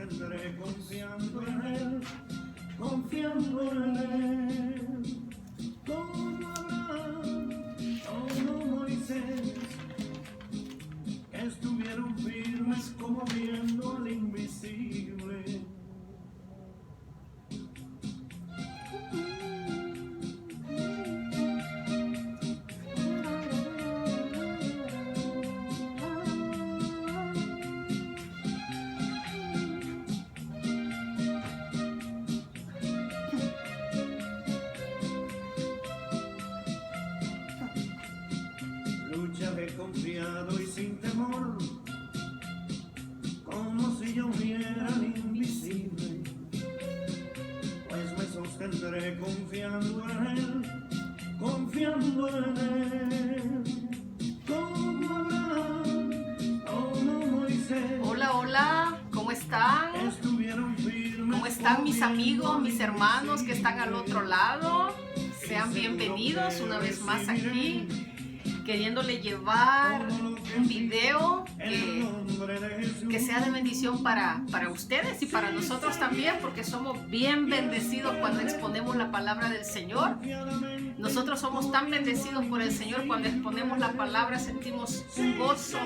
sostendré confiando en Él, confiando en Él. Como Abraham, como Moisés, estuvieron firmes como viendo al invisible. Lucharé confiado y sin temor, como si yo viera al invisible, pues me sostendré confiando en Él, confiando en Él, como Abraham, como Moisés. Hola, hola, ¿cómo están? Estuvieron firmes. ¿Cómo están mis amigos, mis hermanos que están al otro lado? Sean bienvenidos una vez más aquí, queriéndole llevar un video que sea de bendición para ustedes y para nosotros también, porque somos bien bendecidos cuando exponemos la palabra del Señor. Nosotros somos tan bendecidos por el Señor cuando exponemos la palabra, sentimos un gozo,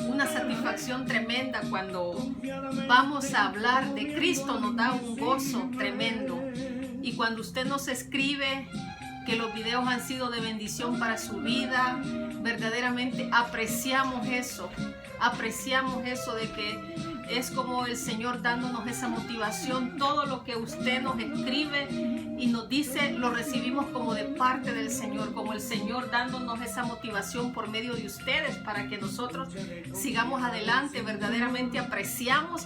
una satisfacción tremenda. Cuando vamos a hablar de Cristo nos da un gozo tremendo. Y cuando usted nos escribe que los videos han sido de bendición para su vida, verdaderamente apreciamos eso de que es como el Señor dándonos esa motivación. Todo lo que usted nos escribe y nos dice lo recibimos como de parte del Señor, como el Señor dándonos esa motivación por medio de ustedes para que nosotros sigamos adelante. Verdaderamente apreciamos.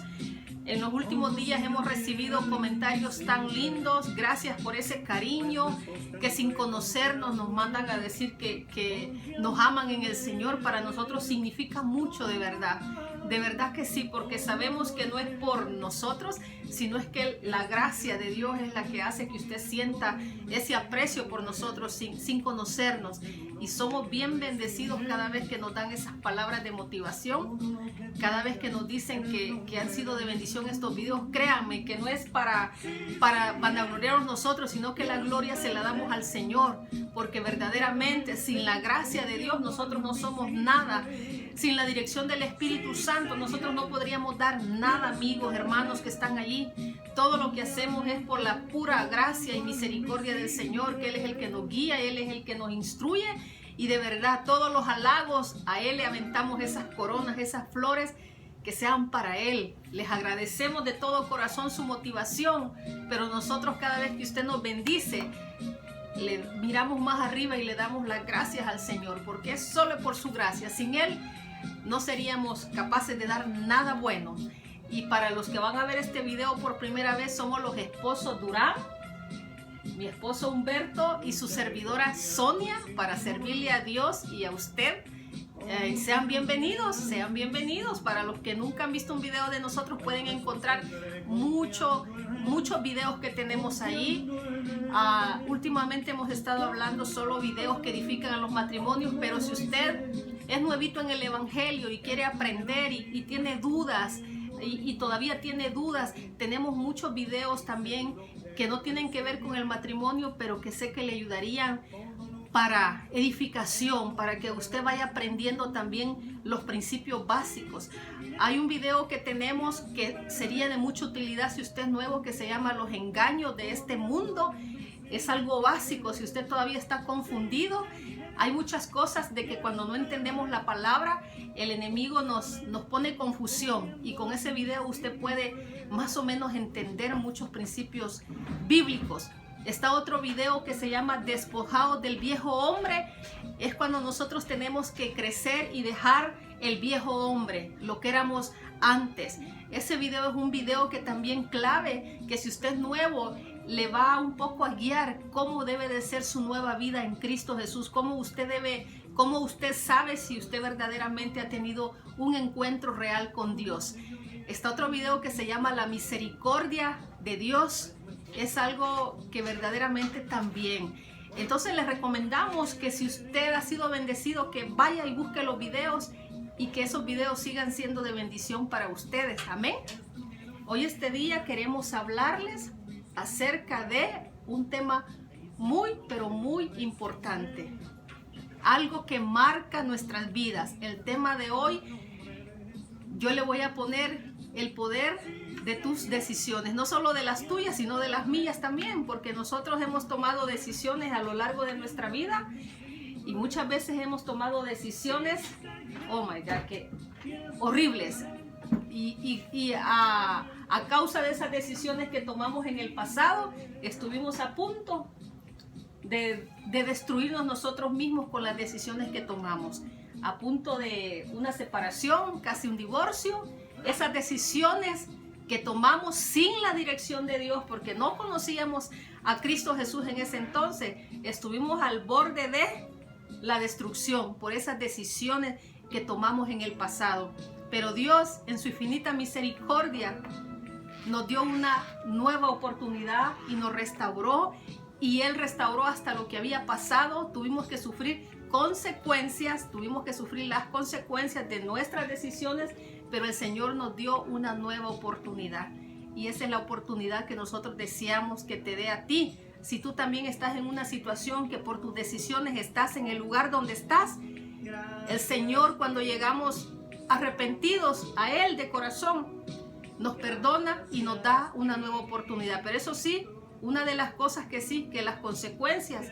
En los últimos días hemos recibido comentarios tan lindos. Gracias por ese cariño que sin conocernos nos mandan a decir que nos aman en el Señor. Para nosotros significa mucho, de verdad. De verdad que sí, porque sabemos que no es por nosotros, sino es que la gracia de Dios es la que hace que usted sienta ese aprecio por nosotros sin conocernos. Y somos bien bendecidos cada vez que nos dan esas palabras de motivación, cada vez que nos dicen que han sido de bendición estos videos. Créanme que no es para vanagloriarnos nosotros, sino que la gloria se la damos al Señor, porque verdaderamente sin la gracia de Dios nosotros no somos nada. Sin la dirección del Espíritu Santo nosotros no podríamos dar nada, amigos, hermanos que están allí. Todo lo que hacemos es por la pura gracia y misericordia del Señor, que Él es el que nos guía, Él es el que nos instruye. Y de verdad, todos los halagos a Él le aventamos, esas coronas, esas flores, que sean para Él. Les agradecemos de todo corazón su motivación, pero nosotros cada vez que usted nos bendice, le miramos más arriba y le damos las gracias al Señor, porque es solo por su gracia. Sin Él no seríamos capaces de dar nada bueno. Y para los que van a ver este video por primera vez, somos los esposos Durán, mi esposo Humberto y su servidora Sonia, para servirle a Dios y a usted. Sean bienvenidos. Para los que nunca han visto un video de nosotros, pueden encontrar muchos videos que tenemos ahí. Últimamente hemos estado hablando solo videos que edifican a los matrimonios, pero si usted es nuevito en el Evangelio y quiere aprender y tiene dudas, y todavía tiene dudas, tenemos muchos videos también que no tienen que ver con el matrimonio, pero que sé que le ayudarían para edificación, para que usted vaya aprendiendo también los principios básicos. Hay un video que tenemos que sería de mucha utilidad si usted es nuevo, que se llama Los engaños de este mundo. Es algo básico si usted todavía está confundido. Hay muchas cosas de que cuando no entendemos la palabra, el enemigo nos pone confusión, y con ese video usted puede más o menos entender muchos principios bíblicos. Está otro video que se llama Despojados del viejo hombre. Es cuando nosotros tenemos que crecer y dejar el viejo hombre, lo que éramos antes. Ese video es un video que también clave, que si usted es nuevo, le va un poco a guiar cómo debe de ser su nueva vida en Cristo Jesús, cómo usted sabe si usted verdaderamente ha tenido un encuentro real con Dios. Está otro video que se llama La misericordia de Dios. Es algo que verdaderamente también. Entonces les recomendamos que si usted ha sido bendecido, que vaya y busque los videos y que esos videos sigan siendo de bendición para ustedes. Amén. Hoy este día queremos hablarles acerca de un tema muy, pero muy importante. Algo que marca nuestras vidas. El tema de hoy, yo le voy a poner el poder de tus decisiones. No solo de las tuyas, sino de las mías también. Porque nosotros hemos tomado decisiones a lo largo de nuestra vida. Y muchas veces hemos tomado decisiones, oh my God, que horribles. Y a causa de esas decisiones que tomamos en el pasado, estuvimos a punto de destruirnos nosotros mismos con las decisiones que tomamos. A punto de una separación, casi un divorcio. Esas decisiones que tomamos sin la dirección de Dios, porque no conocíamos a Cristo Jesús en ese entonces. Estuvimos al borde de la destrucción por esas decisiones que tomamos en el pasado. Pero Dios, en su infinita misericordia, nos dio una nueva oportunidad y nos restauró. Y Él restauró hasta lo que había pasado. Tuvimos que sufrir consecuencias, tuvimos que sufrir las consecuencias de nuestras decisiones, pero el Señor nos dio una nueva oportunidad. Y esa es la oportunidad que nosotros deseamos que te dé a ti. Si tú también estás en una situación que por tus decisiones estás en el lugar donde estás, el Señor, cuando llegamos arrepentidos a Él de corazón, nos perdona y nos da una nueva oportunidad. Pero eso sí, una de las cosas que sí, que las consecuencias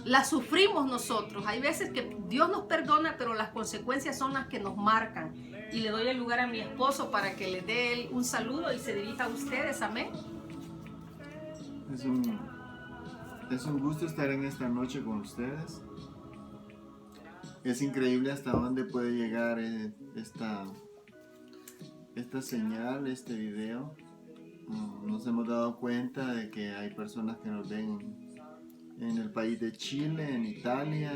las sufrimos nosotros. Hay veces que Dios nos perdona, pero las consecuencias son las que nos marcan. Y le doy el lugar a mi esposo para que le dé él un saludo y se dirija a ustedes. Amén. Es un gusto estar en esta noche con ustedes. Es increíble hasta dónde puede llegar esta señal, este video. Nos hemos dado cuenta de que hay personas que nos ven en el país de Chile, en Italia,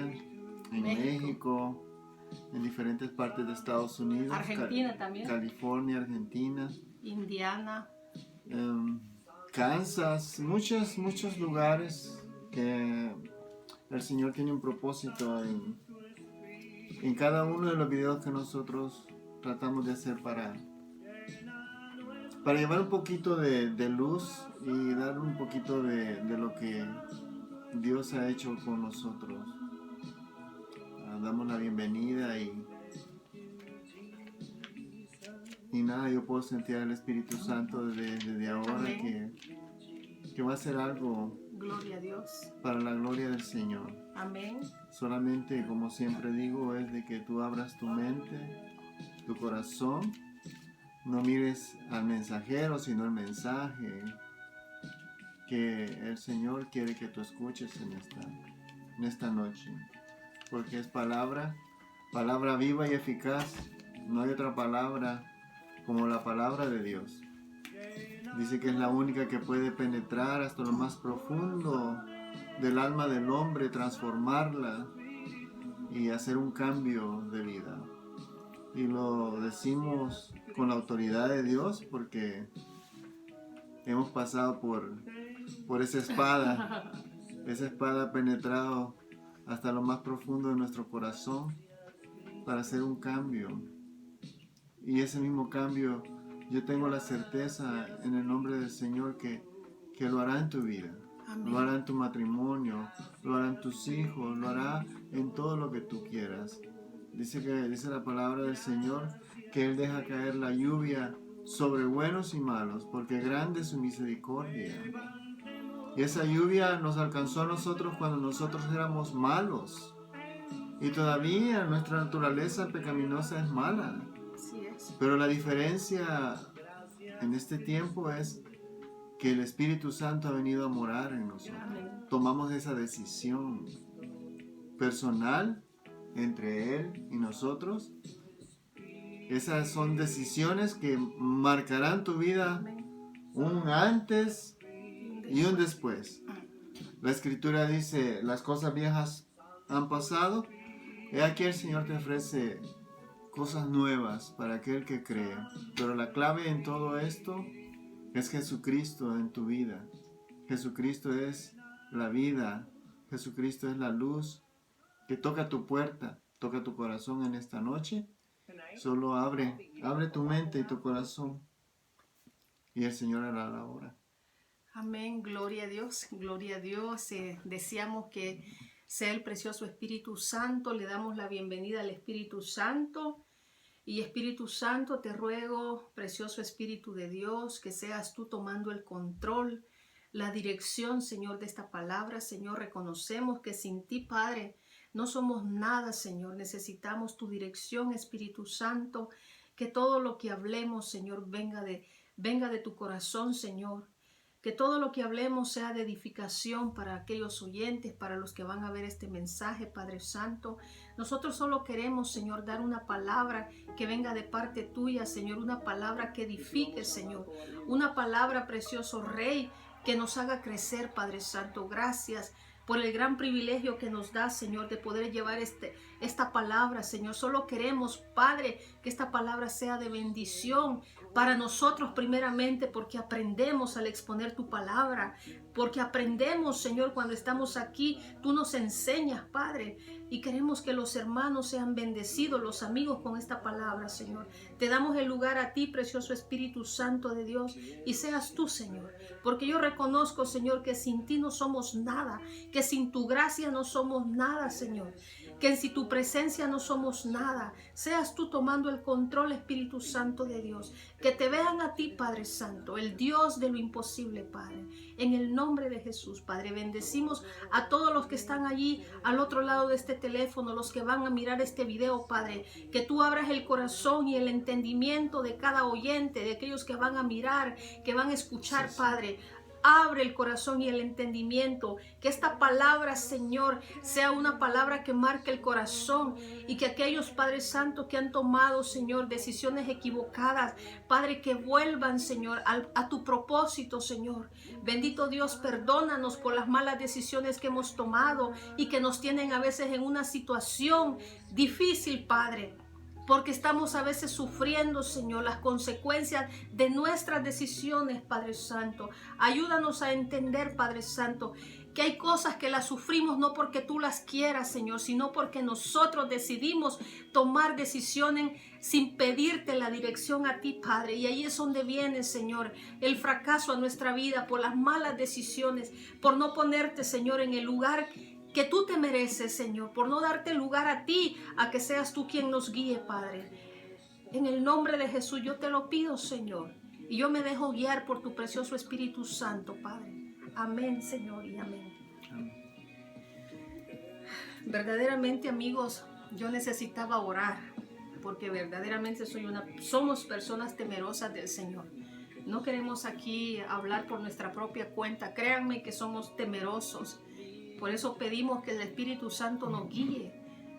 en México, en diferentes partes de Estados Unidos, Argentina también, California, Argentina, Indiana, Kansas, muchos lugares que el Señor tiene un propósito en cada uno de los videos que nosotros tratamos de hacer para llevar un poquito de luz y dar un poquito de lo que Dios ha hecho con nosotros. Damos la bienvenida y nada, yo puedo sentir al Espíritu Santo desde ahora que va a hacer algo, gloria a Dios, para la gloria del Señor. Amén. Solamente, como siempre digo, es de que tú abras tu mente, tu corazón. No mires al mensajero, sino el mensaje que el Señor quiere que tú escuches en esta noche. Porque es palabra viva y eficaz. No hay otra palabra como la palabra de Dios. Dice que es la única que puede penetrar hasta lo más profundo del alma del hombre, transformarla y hacer un cambio de vida. Y lo decimos con la autoridad de Dios porque hemos pasado por esa espada. Esa espada ha penetrado hasta lo más profundo de nuestro corazón para hacer un cambio. Y ese mismo cambio, yo tengo la certeza en el nombre del Señor que lo hará en tu vida. Amén. Lo hará en tu matrimonio, lo hará en tus hijos, lo hará en todo lo que tú quieras. Dice la palabra del Señor que Él deja caer la lluvia sobre buenos y malos, porque grande es su misericordia. Y esa lluvia nos alcanzó a nosotros cuando nosotros éramos malos. Y todavía nuestra naturaleza pecaminosa es mala. Así es. Pero la diferencia en este tiempo es que el Espíritu Santo ha venido a morar en nosotros. Amén. Tomamos esa decisión personal entre Él y nosotros. Esas son decisiones que marcarán tu vida. Amén. Un antes y un después. La Escritura dice, las cosas viejas han pasado. He aquí el Señor te ofrece cosas nuevas para aquel que cree. Pero la clave en todo esto es Jesucristo en tu vida. Jesucristo es la vida. Jesucristo es la luz que toca tu puerta, toca tu corazón en esta noche Solo abre tu mente y tu corazón y el Señor hará la obra. Amén, gloria a Dios, gloria a Dios. Deseamos que sea el precioso Espíritu Santo. Le damos la bienvenida al Espíritu Santo. Y Espíritu Santo, te ruego, precioso Espíritu de Dios, que seas tú tomando el control, la dirección, Señor, de esta palabra. Señor, reconocemos que sin ti, Padre, no somos nada, Señor. Necesitamos tu dirección, Espíritu Santo. Que todo lo que hablemos, Señor, venga de tu corazón, Señor. Que todo lo que hablemos sea de edificación para aquellos oyentes, para los que van a ver este mensaje, Padre Santo. Nosotros solo queremos, Señor, dar una palabra que venga de parte tuya, Señor. Una palabra que edifique, Señor. Una palabra, precioso Rey, que nos haga crecer, Padre Santo. Gracias por el gran privilegio que nos da, Señor, de poder llevar esta palabra, Señor. Solo queremos, Padre, que esta palabra sea de bendición para nosotros primeramente, porque aprendemos al exponer tu palabra, porque aprendemos, Señor, cuando estamos aquí, tú nos enseñas, Padre, y queremos que los hermanos sean bendecidos, los amigos, con esta palabra, Señor. Te damos el lugar a ti, precioso Espíritu Santo de Dios, y seas tú, Señor, porque yo reconozco, Señor, que sin ti no somos nada, que sin tu gracia no somos nada, Señor, que sin tu presencia no somos nada. Seas tú tomando el control, Espíritu Santo de Dios, que te vean a ti, Padre Santo, el Dios de lo imposible, Padre, en el nombre de Jesús, Padre. Bendecimos a todos los que están allí al otro lado de este teléfono, los que van a mirar este video, Padre, que tú abras el corazón y el entendimiento de cada oyente, de aquellos que van a mirar, que van a escuchar, Padre. Abre el corazón y el entendimiento, que esta palabra, Señor, sea una palabra que marque el corazón, y que aquellos, Padre Santo, que han tomado, Señor, decisiones equivocadas, Padre, que vuelvan, Señor, a tu propósito, Señor. Bendito Dios, perdónanos por las malas decisiones que hemos tomado y que nos tienen a veces en una situación difícil, Padre, porque estamos a veces sufriendo, Señor, las consecuencias de nuestras decisiones, Padre Santo. Ayúdanos a entender, Padre Santo, que hay cosas que las sufrimos no porque tú las quieras, Señor, sino porque nosotros decidimos tomar decisiones sin pedirte la dirección a ti, Padre. Y ahí es donde viene, Señor, el fracaso a nuestra vida por las malas decisiones, por no ponerte, Señor, en el lugar que tú te mereces, Señor, por no darte lugar a ti, a que seas tú quien nos guíe, Padre. En el nombre de Jesús yo te lo pido, Señor, y yo me dejo guiar por tu precioso Espíritu Santo, Padre. Amén, Señor, y amén. Verdaderamente, amigos, yo necesitaba orar, porque verdaderamente somos personas temerosas del Señor. No queremos aquí hablar por nuestra propia cuenta. Créanme que somos temerosos. Por eso pedimos que el Espíritu Santo nos guíe,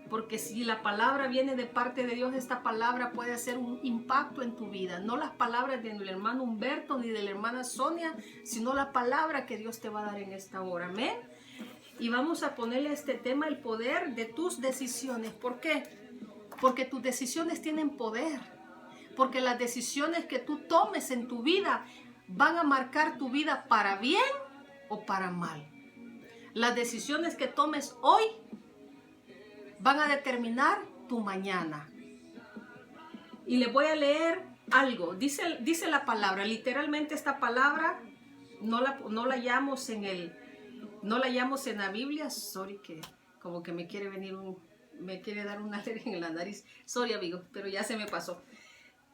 porque si la palabra viene de parte de Dios, esta palabra puede hacer un impacto en tu vida. No las palabras del hermano Humberto ni de la hermana Sonia, sino la palabra que Dios te va a dar en esta hora. Amén. Y vamos a ponerle a este tema el poder de tus decisiones. ¿Por qué? Porque tus decisiones tienen poder. Porque las decisiones que tú tomes en tu vida van a marcar tu vida para bien o para mal. Las decisiones que tomes hoy van a determinar tu mañana. Y les voy a leer algo. Dice la palabra, literalmente esta palabra no la hallamos en la Biblia. Sorry, que como que me quiere dar una alergia en la nariz. Sorry, amigos, pero ya se me pasó.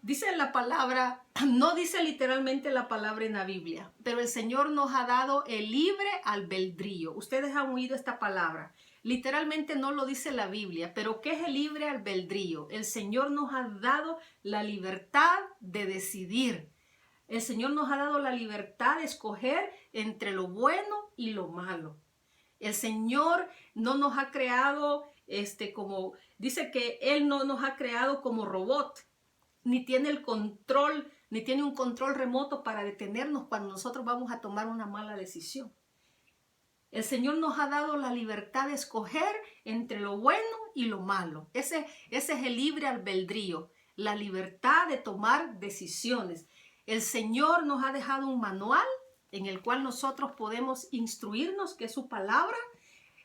Dice la palabra, no dice literalmente la palabra en la Biblia, pero el Señor nos ha dado el libre albedrío. Ustedes han oído esta palabra. Literalmente no lo dice la Biblia, pero ¿qué es el libre albedrío? El Señor nos ha dado la libertad de decidir. El Señor nos ha dado la libertad de escoger entre lo bueno y lo malo. El Señor no nos ha creado, como dice que Él no nos ha creado como robot. Ni tiene un control remoto para detenernos cuando nosotros vamos a tomar una mala decisión. El Señor nos ha dado la libertad de escoger entre lo bueno y lo malo. Ese es el libre albedrío, la libertad de tomar decisiones. El Señor nos ha dejado un manual en el cual nosotros podemos instruirnos, que es su palabra.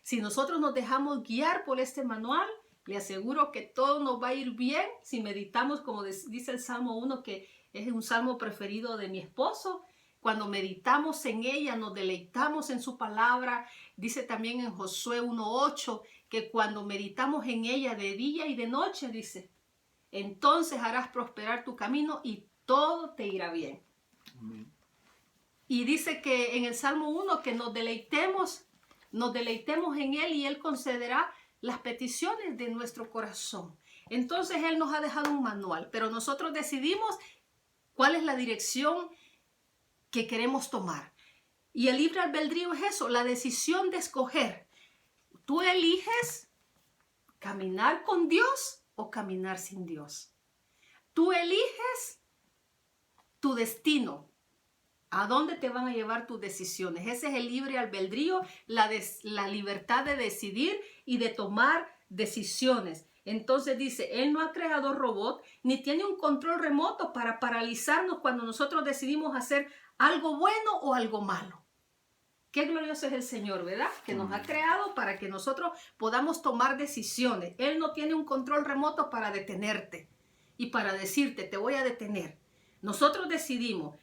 Si nosotros nos dejamos guiar por este manual, Le aseguro que todo nos va a ir bien si meditamos, como dice el Salmo 1, que es un salmo preferido de mi esposo. Cuando meditamos en ella, nos deleitamos en su palabra. Dice también en Josué 1:8 que cuando meditamos en ella de día y de noche, dice, entonces harás prosperar tu camino y todo te irá bien. Amén. Y dice que en el Salmo 1 que nos deleitemos en Él y Él concederá las peticiones de nuestro corazón. Entonces Él nos ha dejado un manual, pero nosotros decidimos cuál es la dirección que queremos tomar. Y el libre albedrío es eso, la decisión de escoger. Tú eliges caminar con Dios o caminar sin Dios. Tú eliges tu destino. ¿A dónde te van a llevar tus decisiones? Ese es el libre albedrío, la libertad de decidir y de tomar decisiones. Entonces dice, Él no ha creado robot ni tiene un control remoto para paralizarnos cuando nosotros decidimos hacer algo bueno o algo malo. Qué glorioso es el Señor, ¿verdad? Que nos ha creado para que nosotros podamos tomar decisiones. Él no tiene un control remoto para detenerte y para decirte, te voy a detener. Nosotros decidimos.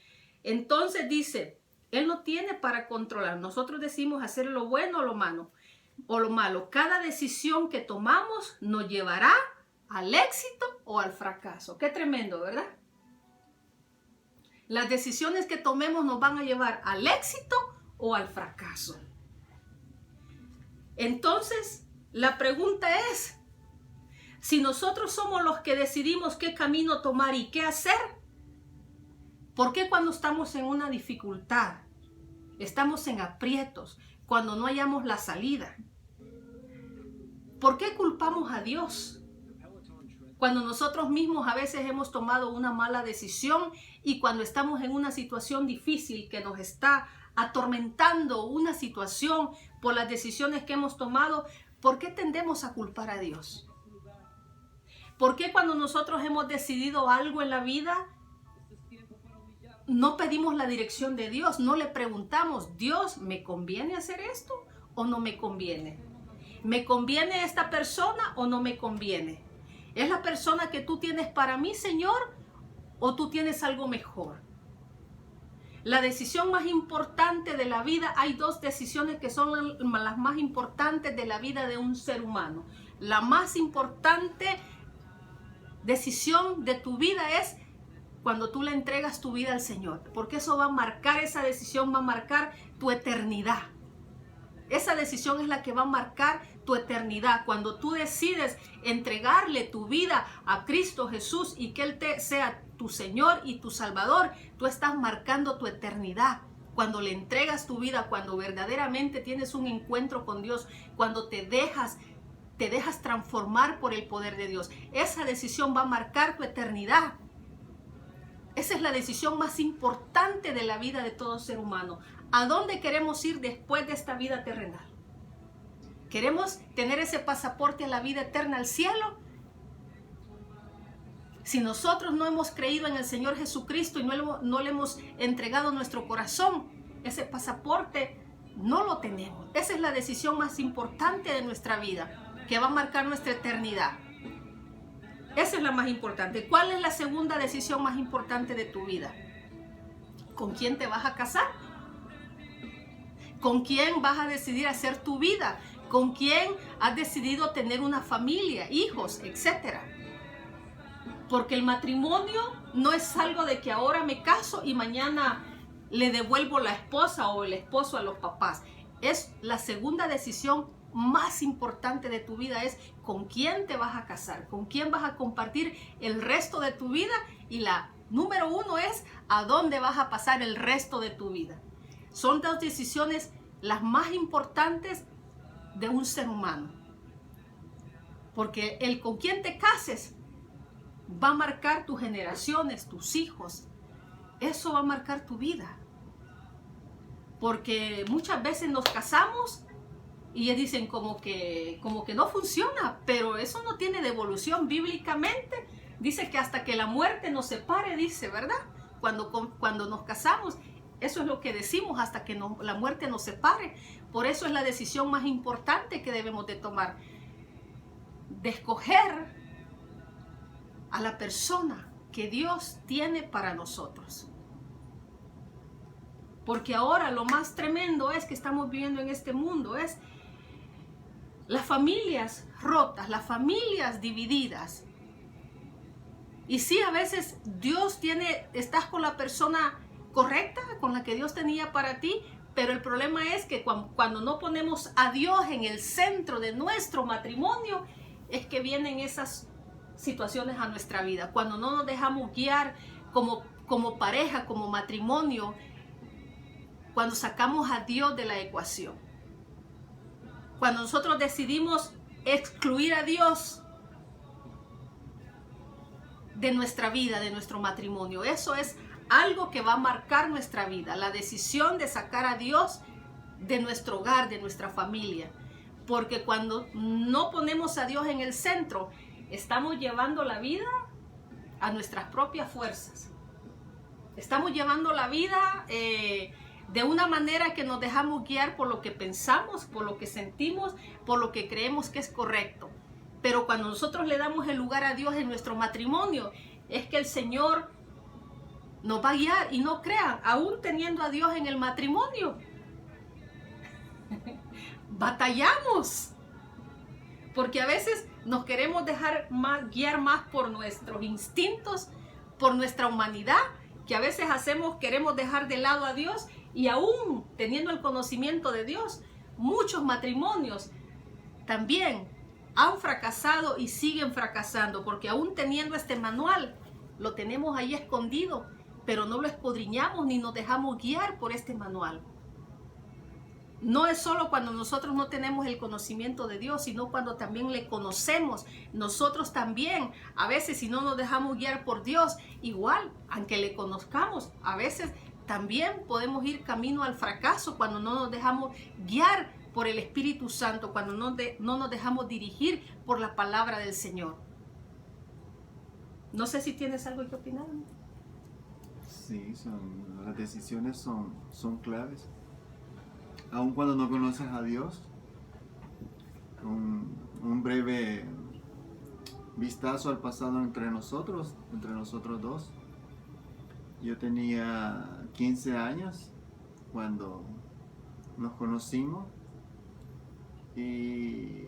Entonces dice, Él no tiene para controlar. Nosotros decidimos hacer lo bueno o lo malo. Cada decisión que tomamos nos llevará al éxito o al fracaso. Qué tremendo, ¿verdad? Las decisiones que tomemos nos van a llevar al éxito o al fracaso. Entonces, la pregunta es, si nosotros somos los que decidimos qué camino tomar y qué hacer, ¿por qué cuando estamos en una dificultad, estamos en aprietos, cuando no hallamos la salida? ¿Por qué culpamos a Dios? Cuando nosotros mismos a veces hemos tomado una mala decisión y cuando estamos en una situación difícil que nos está atormentando una situación por las decisiones que hemos tomado, ¿por qué tendemos a culpar a Dios? ¿Por qué cuando nosotros hemos decidido algo en la vida, no pedimos la dirección de Dios? No le preguntamos, Dios, ¿me conviene hacer esto o no me conviene? ¿Me conviene esta persona o no me conviene? ¿Es la persona que tú tienes para mí, Señor, o tú tienes algo mejor? La decisión más importante de la vida, hay dos decisiones que son las más importantes de la vida de un ser humano. La más importante decisión de tu vida es cuando tú le entregas tu vida al Señor, porque eso va a marcar, esa decisión va a marcar tu eternidad. Esa decisión es la que va a marcar tu eternidad. Cuando tú decides entregarle tu vida a Cristo Jesús y que Él sea tu Señor y tu Salvador, tú estás marcando tu eternidad. Cuando le entregas tu vida, cuando verdaderamente tienes un encuentro con Dios, cuando te dejas transformar por el poder de Dios, esa decisión va a marcar tu eternidad. Esa es la decisión más importante de la vida de todo ser humano. ¿A dónde queremos ir después de esta vida terrenal? ¿Queremos tener ese pasaporte a la vida eterna, al cielo? Si nosotros no hemos creído en el Señor Jesucristo y no le hemos entregado nuestro corazón, ese pasaporte no lo tenemos. Esa es la decisión más importante de nuestra vida, que va a marcar nuestra eternidad. Esa es la más importante. ¿Cuál es la segunda decisión más importante de tu vida? ¿Con quién te vas a casar? ¿Con quién vas a decidir hacer tu vida? ¿Con quién has decidido tener una familia, hijos, etcétera? Porque el matrimonio no es algo de que ahora me caso y mañana le devuelvo la esposa o el esposo a los papás. Es la segunda decisión más importante de tu vida, es con quién te vas a casar, con quién vas a compartir el resto de tu vida, y la número uno es a dónde vas a pasar el resto de tu vida. Son dos decisiones las más importantes de un ser humano, porque el con quién te cases va a marcar tus generaciones, tus hijos. Eso va a marcar tu vida, porque muchas veces nos casamos y ellos dicen como que no funciona, pero eso no tiene devolución. Bíblicamente dice que hasta que la muerte nos separe, dice, ¿verdad? Cuando nos casamos, eso es lo que decimos, hasta que la muerte nos separe. Por eso es la decisión más importante que debemos de tomar. de escoger a la persona que Dios tiene para nosotros. Porque ahora lo más tremendo es que estamos viviendo en este mundo, es las familias rotas, las familias divididas. Y sí, a veces estás con la persona correcta, con la que Dios tenía para ti, pero el problema es que cuando no ponemos a Dios en el centro de nuestro matrimonio, es que vienen esas situaciones a nuestra vida. Cuando no nos dejamos guiar como pareja, como matrimonio, cuando sacamos a Dios de la ecuación. Cuando nosotros decidimos excluir a Dios de nuestra vida, de nuestro matrimonio, eso es algo que va a marcar nuestra vida, la decisión de sacar a Dios de nuestro hogar, de nuestra familia. Porque cuando no ponemos a Dios en el centro, estamos llevando la vida a nuestras propias fuerzas. Estamos llevando la vida de una manera que nos dejamos guiar por lo que pensamos, por lo que sentimos, por lo que creemos que es correcto. Pero cuando nosotros le damos el lugar a Dios en nuestro matrimonio, es que el Señor nos va a guiar. Y no crean, aún teniendo a Dios en el matrimonio, batallamos. Porque a veces nos queremos dejar guiar más por nuestros instintos, por nuestra humanidad, que a veces queremos dejar de lado a Dios. Y aún teniendo el conocimiento de Dios, muchos matrimonios también han fracasado y siguen fracasando, porque aún teniendo este manual, lo tenemos ahí escondido, pero no lo escudriñamos ni nos dejamos guiar por este manual. No es solo cuando nosotros no tenemos el conocimiento de Dios, sino cuando también le conocemos. Nosotros también, a veces si no nos dejamos guiar por Dios, igual, aunque le conozcamos, a veces también podemos ir camino al fracaso cuando no nos dejamos guiar por el Espíritu Santo, cuando no nos dejamos dirigir por la palabra del Señor. No sé si tienes algo que opinar. Sí, las decisiones son claves. Aun cuando no conoces a Dios, un breve vistazo al pasado entre nosotros dos. Yo tenía 15 años cuando nos conocimos y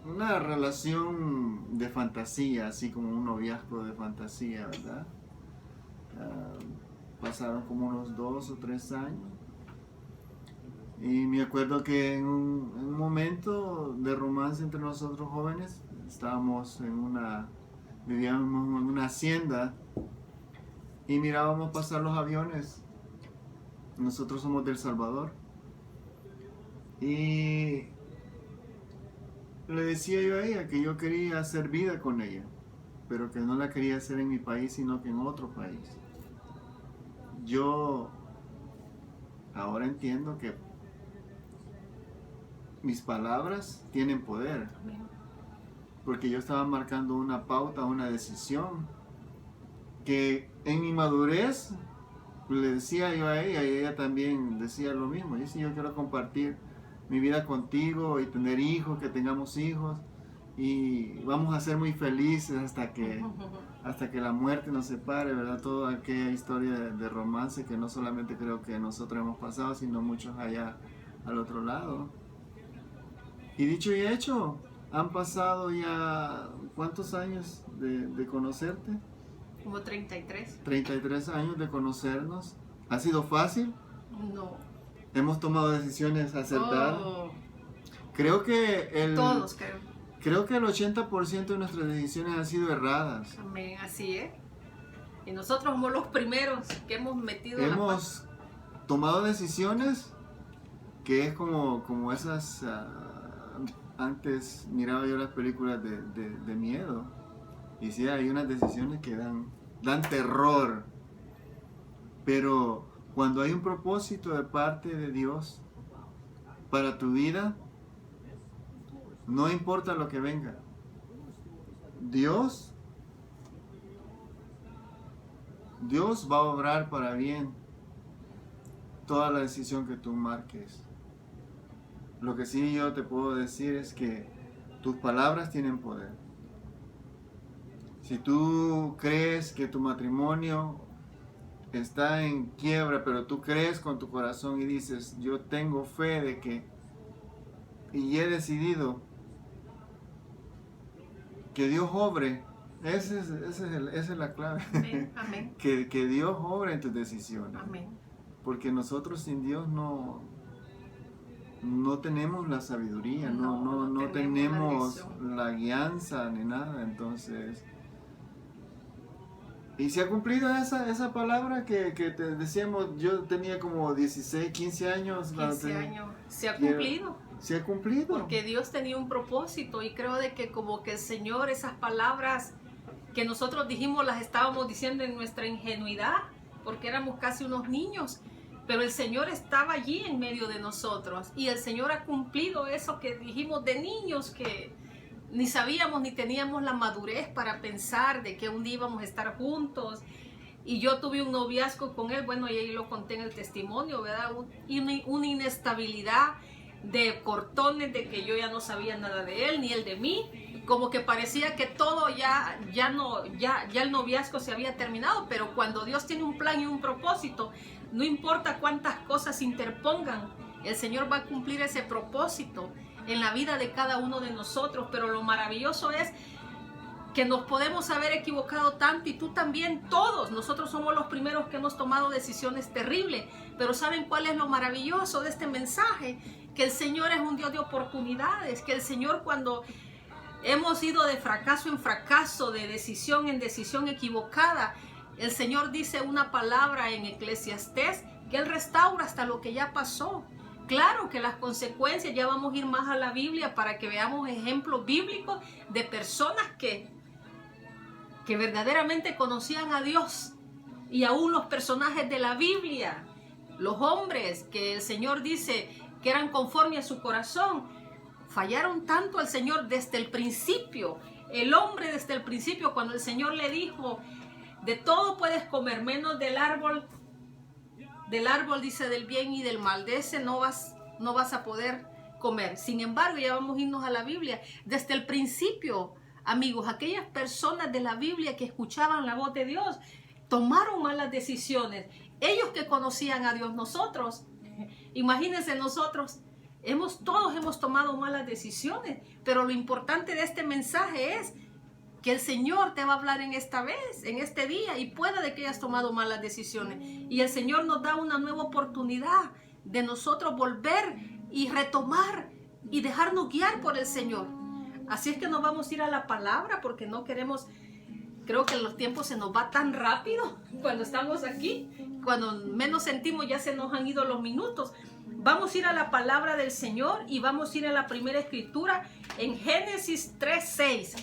una relación de fantasía, así como un noviazgo de fantasía, ¿verdad? Pasaron como unos 2 o 3 años y me acuerdo que en un momento de romance entre nosotros jóvenes vivíamos en una hacienda y mirábamos pasar los aviones. Nosotros somos de El Salvador y le decía yo a ella que yo quería hacer vida con ella, pero que no la quería hacer en mi país, sino que en otro país. Yo ahora entiendo que mis palabras tienen poder, porque yo estaba marcando una pauta, una decisión, que en mi madurez le decía yo a ella, y ella también decía lo mismo. Dice: yo quiero compartir mi vida contigo y tener hijos, que tengamos hijos, y vamos a ser muy felices hasta que la muerte nos separe, ¿verdad? Toda aquella historia de romance que no solamente creo que nosotros hemos pasado, sino muchos allá al otro lado. Y dicho y hecho, han pasado ya ¿cuántos años de conocerte? Como 33. 33 años de conocernos. ¿Ha sido fácil? No. Hemos tomado decisiones acertadas. Oh. Creo que Todos creo. Creo que el 80% de nuestras decisiones han sido erradas. Amén, así es. Y nosotros somos los primeros que hemos metido Hemos tomado decisiones que es como esas... antes miraba yo las películas de miedo. Y sí, hay unas decisiones que dan terror. Pero cuando hay un propósito de parte de Dios para tu vida, no importa lo que venga. Dios va a obrar para bien toda la decisión que tú marques. Lo que sí yo te puedo decir es que Tus palabras tienen poder. Si tú crees que tu matrimonio está en quiebra, pero tú crees con tu corazón y dices, yo tengo fe de que, y he decidido que Dios obre, esa es la clave. Amén. Amén. Que Dios obre en tus decisiones. Amén. Porque nosotros sin Dios no tenemos la sabiduría, no tenemos la guianza ni nada. Entonces, y se ha cumplido esa palabra que te decíamos. Yo tenía como 16, 15 años. 15 años. Se ha cumplido. Se ha cumplido. Porque Dios tenía un propósito y creo de que como que el Señor, esas palabras que nosotros dijimos las estábamos diciendo en nuestra ingenuidad, porque éramos casi unos niños, pero el Señor estaba allí en medio de nosotros y el Señor ha cumplido eso que dijimos de niños, que ni sabíamos ni teníamos la madurez para pensar de que un día íbamos a estar juntos. Y yo tuve un noviazgo con él, bueno, y ahí lo conté en el testimonio, ¿verdad? Una inestabilidad de cortones, de que yo ya no sabía nada de él ni él de mí, como que parecía que todo ya el noviazgo se había terminado. Pero cuando Dios tiene un plan y un propósito, no importa cuántas cosas interpongan, el Señor va a cumplir ese propósito en la vida de cada uno de nosotros. Pero lo maravilloso es que nos podemos haber equivocado tanto, y tú también, todos nosotros somos los primeros que hemos tomado decisiones terribles. Pero ¿saben cuál es lo maravilloso de este mensaje? Que el Señor es un Dios de oportunidades, que el Señor, cuando hemos ido de fracaso en fracaso, de decisión en decisión equivocada, el Señor dice una palabra en Eclesiastés, que Él restaura hasta lo que ya pasó. Claro que las consecuencias, ya vamos a ir más a la Biblia para que veamos ejemplos bíblicos de personas que verdaderamente conocían a Dios. Y aún los personajes de la Biblia, los hombres que el Señor dice que eran conforme a su corazón, fallaron tanto al Señor desde el principio. El hombre desde el principio, cuando el Señor le dijo, de todo puedes comer, menos del árbol dice del bien y del mal, de ese no vas a poder comer. Sin embargo, ya vamos a irnos a la Biblia. Desde el principio, amigos, aquellas personas de la Biblia que escuchaban la voz de Dios tomaron malas decisiones. Ellos que conocían a Dios, nosotros, imagínense, nosotros todos hemos tomado malas decisiones. Pero lo importante de este mensaje es que el Señor te va a hablar en esta vez, en este día, y pueda de que hayas tomado malas decisiones. Y el Señor nos da una nueva oportunidad de nosotros volver y retomar y dejarnos guiar por el Señor. Así es que nos vamos a ir a la palabra, porque no queremos, creo que los tiempos se nos va tan rápido cuando estamos aquí, cuando menos sentimos ya se nos han ido los minutos. Vamos a ir a la palabra del Señor y vamos a ir a la primera escritura en Génesis 3:6.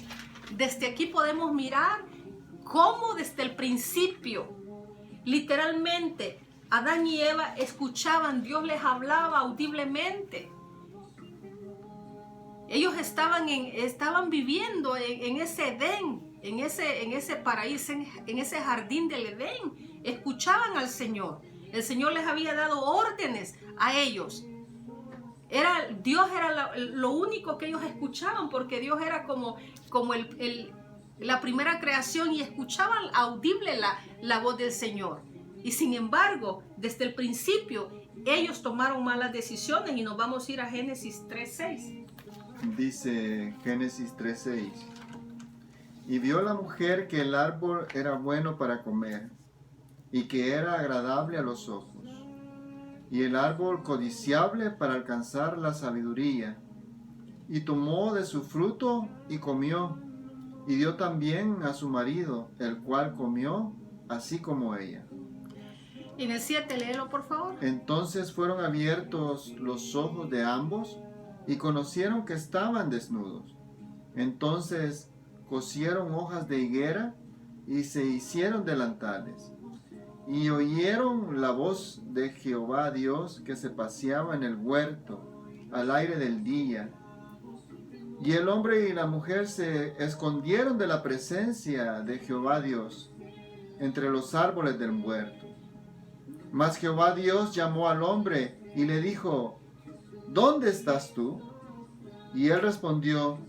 Desde aquí podemos mirar cómo desde el principio, literalmente, Adán y Eva escuchaban, Dios les hablaba audiblemente. Ellos estaban viviendo en ese Edén, en ese paraíso, en ese jardín del Edén. Escuchaban al Señor. El Señor les había dado órdenes a ellos. Dios era lo único que ellos escuchaban, porque Dios era como la primera creación, y escuchaban audible la voz del Señor. Y sin embargo, desde el principio, ellos tomaron malas decisiones, y nos vamos a ir a Génesis 3:6. Dice Génesis 3:6: y vio la mujer que el árbol era bueno para comer, y que era agradable a los ojos, y el árbol codiciable para alcanzar la sabiduría, y tomó de su fruto y comió, y dio también a su marido, el cual comió, así como ella. Y en el 7, léelo por favor. Entonces fueron abiertos los ojos de ambos, y conocieron que estaban desnudos. Entonces cosieron hojas de higuera, y se hicieron delantales. Y oyeron la voz de Jehová Dios, que se paseaba en el huerto al aire del día. Y el hombre y la mujer se escondieron de la presencia de Jehová Dios entre los árboles del huerto. Mas Jehová Dios llamó al hombre y le dijo: ¿dónde estás tú? Y él respondió: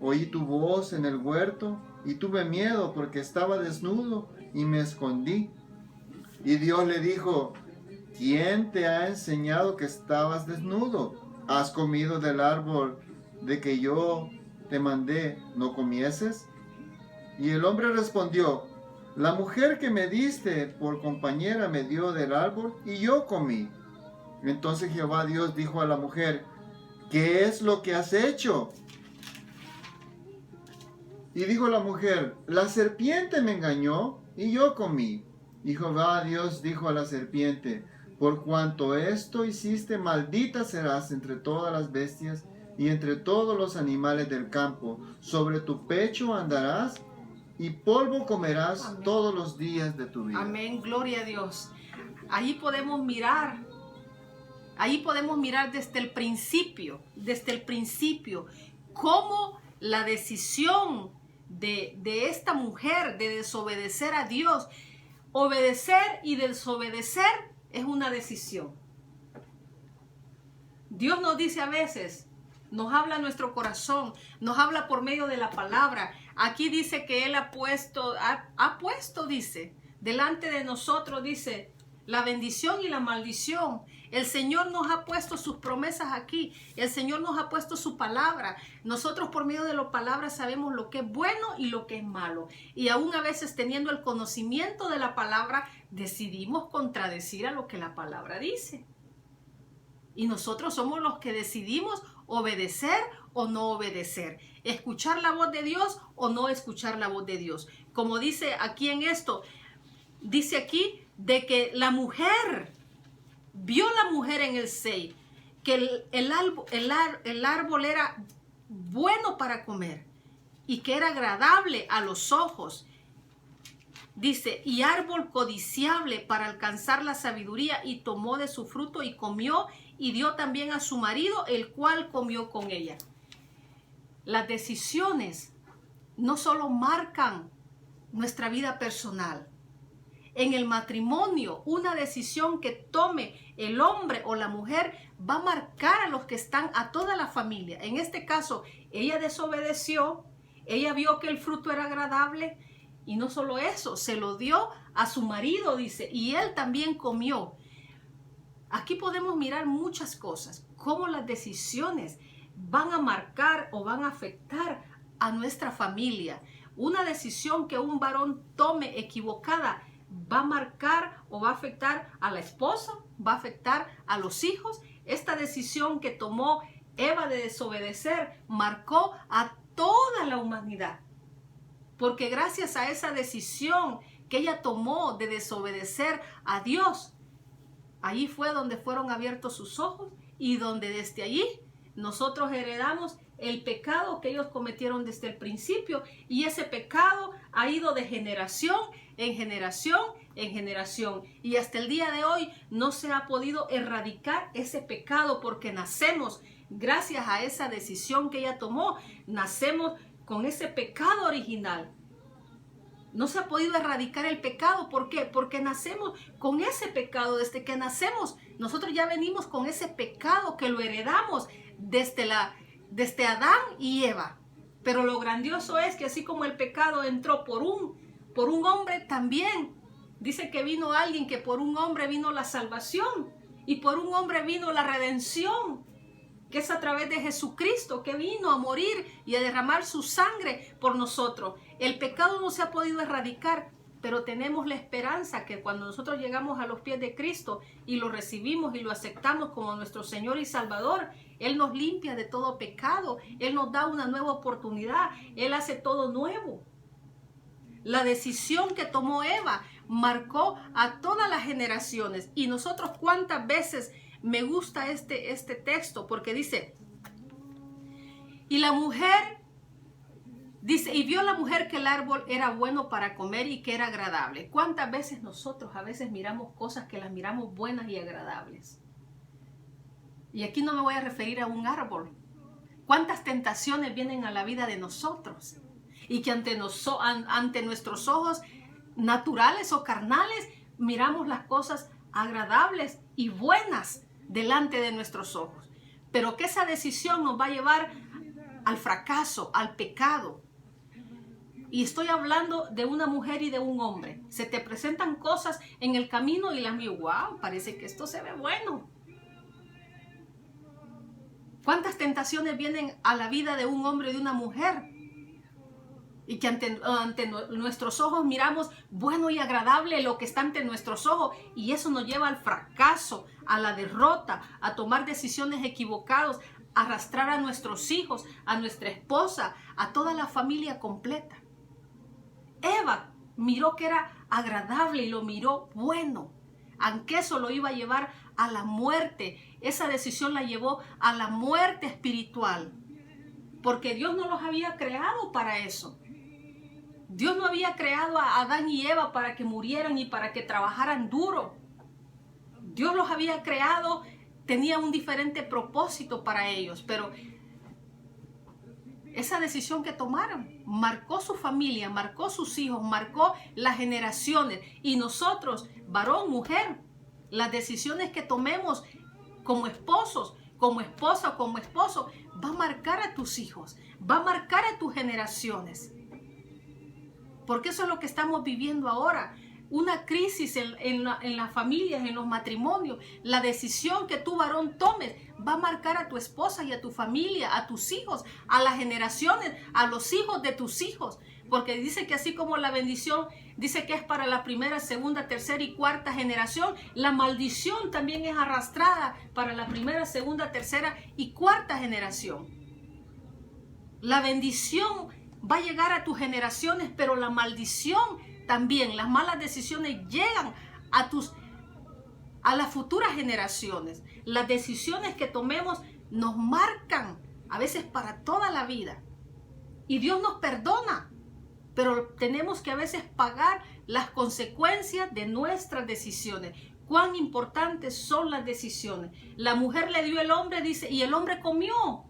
Oí tu voz en el huerto y tuve miedo porque estaba desnudo y me escondí. Y Dios le dijo, ¿quién te ha enseñado que estabas desnudo? ¿Has comido del árbol de que yo te mandé no comieses? Y el hombre respondió, la mujer que me diste por compañera me dio del árbol y yo comí. Entonces Jehová Dios dijo a la mujer, ¿qué es lo que has hecho? Y dijo la mujer, la serpiente me engañó y yo comí. Y Jehová Dios dijo a la serpiente, por cuanto esto hiciste, maldita serás entre todas las bestias y entre todos los animales del campo. Sobre tu pecho andarás y polvo comerás Amén. Todos los días de tu vida. Amén, gloria a Dios. Ahí podemos mirar desde el principio, cómo la decisión de esta mujer de desobedecer a Dios, obedecer y desobedecer es una decisión. Dios nos dice a veces, nos habla a nuestro corazón, nos habla por medio de la palabra. Aquí dice que Él ha puesto, dice, delante de nosotros, dice, la bendición y la maldición. El Señor nos ha puesto sus promesas aquí. El Señor nos ha puesto su palabra. Nosotros por medio de la palabra sabemos lo que es bueno y lo que es malo. Y aún a veces teniendo el conocimiento de la palabra, decidimos contradecir a lo que la palabra dice. Y nosotros somos los que decidimos obedecer o no obedecer. Escuchar la voz de Dios o no escuchar la voz de Dios. Como dice aquí en esto, dice aquí de que la mujer, vio la mujer en el 6, que el árbol era bueno para comer y que era agradable a los ojos. Dice, y árbol codiciable para alcanzar la sabiduría, y tomó de su fruto y comió, y dio también a su marido, el cual comió con ella. Las decisiones no solo marcan nuestra vida personal. En el matrimonio, una decisión que tome el hombre o la mujer va a marcar a los que están, a toda la familia. En este caso, ella desobedeció, ella vio que el fruto era agradable y no solo eso, se lo dio a su marido, dice, y él también comió. Aquí podemos mirar muchas cosas, cómo las decisiones van a marcar o van a afectar a nuestra familia. Una decisión que un varón tome equivocada va a marcar o va a afectar a la esposa, va a afectar a los hijos. Esta decisión que tomó Eva de desobedecer marcó a toda la humanidad. Porque gracias a esa decisión que ella tomó de desobedecer a Dios, allí fue donde fueron abiertos sus ojos y donde desde allí nosotros heredamos el pecado que ellos cometieron desde el principio, y ese pecado ha ido de generación en generación en generación, y hasta el día de hoy no se ha podido erradicar ese pecado, porque nacemos gracias a esa decisión que ella tomó, nacemos con ese pecado original. No se ha podido erradicar el pecado. ¿Por qué? Porque nacemos con ese pecado. Desde que nacemos, nosotros ya venimos con ese pecado que lo heredamos desde Adán y Eva. Pero lo grandioso es que así como el pecado entró por un hombre, también dice que vino alguien, que por un hombre vino la salvación y por un hombre vino la redención, que es a través de Jesucristo, que vino a morir y a derramar su sangre por nosotros. El pecado no se ha podido erradicar, pero tenemos la esperanza que cuando nosotros llegamos a los pies de Cristo y lo recibimos y lo aceptamos como nuestro Señor y Salvador, Él nos limpia de todo pecado, Él nos da una nueva oportunidad, Él hace todo nuevo. La decisión que tomó Eva marcó a todas las generaciones. Y nosotros, ¿cuántas veces me gusta este texto? Porque dice, y la mujer, dice, y vio la mujer que el árbol era bueno para comer y que era agradable. ¿Cuántas veces nosotros a veces miramos cosas que las miramos buenas y agradables? Y aquí no me voy a referir a un árbol. ¿Cuántas tentaciones vienen a la vida de nosotros? Y que ante nuestros ojos naturales o carnales miramos las cosas agradables y buenas delante de nuestros ojos. Pero que esa decisión nos va a llevar al fracaso, al pecado. Y estoy hablando de una mujer y de un hombre. Se te presentan cosas en el camino y las mío, wow, parece que esto se ve bueno. ¿Cuántas tentaciones vienen a la vida de un hombre y de una mujer? Y que ante nuestros ojos miramos bueno y agradable lo que está ante nuestros ojos. Y eso nos lleva al fracaso, a la derrota, a tomar decisiones equivocadas, a arrastrar a nuestros hijos, a nuestra esposa, a toda la familia completa. Eva miró que era agradable y lo miró bueno, aunque eso lo iba a llevar a la muerte. Esa decisión la llevó a la muerte espiritual, porque Dios no los había creado para eso. Dios no había creado a Adán y Eva para que murieran y para que trabajaran duro. Dios los había creado, tenía un diferente propósito para ellos, pero esa decisión que tomaron marcó su familia, marcó sus hijos, marcó las generaciones. Y nosotros, varón, mujer, las decisiones que tomemos como esposos, como esposa, como esposo, va a marcar a tus hijos, va a marcar a tus generaciones. Porque eso es lo que estamos viviendo ahora. Una crisis en las familias, en los matrimonios. La decisión que tú, varón, tomes va a marcar a tu esposa y a tu familia, a tus hijos, a las generaciones, a los hijos de tus hijos. Porque dice que así como la bendición dice que es para la primera, segunda, tercera y cuarta generación, la maldición también es arrastrada para la primera, segunda, tercera y cuarta generación. La bendición va a llegar a tus generaciones, pero la maldición también, las malas decisiones llegan a las futuras generaciones. Las decisiones que tomemos nos marcan a veces para toda la vida. Y Dios nos perdona, pero tenemos que a veces pagar las consecuencias de nuestras decisiones. Cuán importantes son las decisiones. La mujer le dio al hombre, dice, y el hombre comió.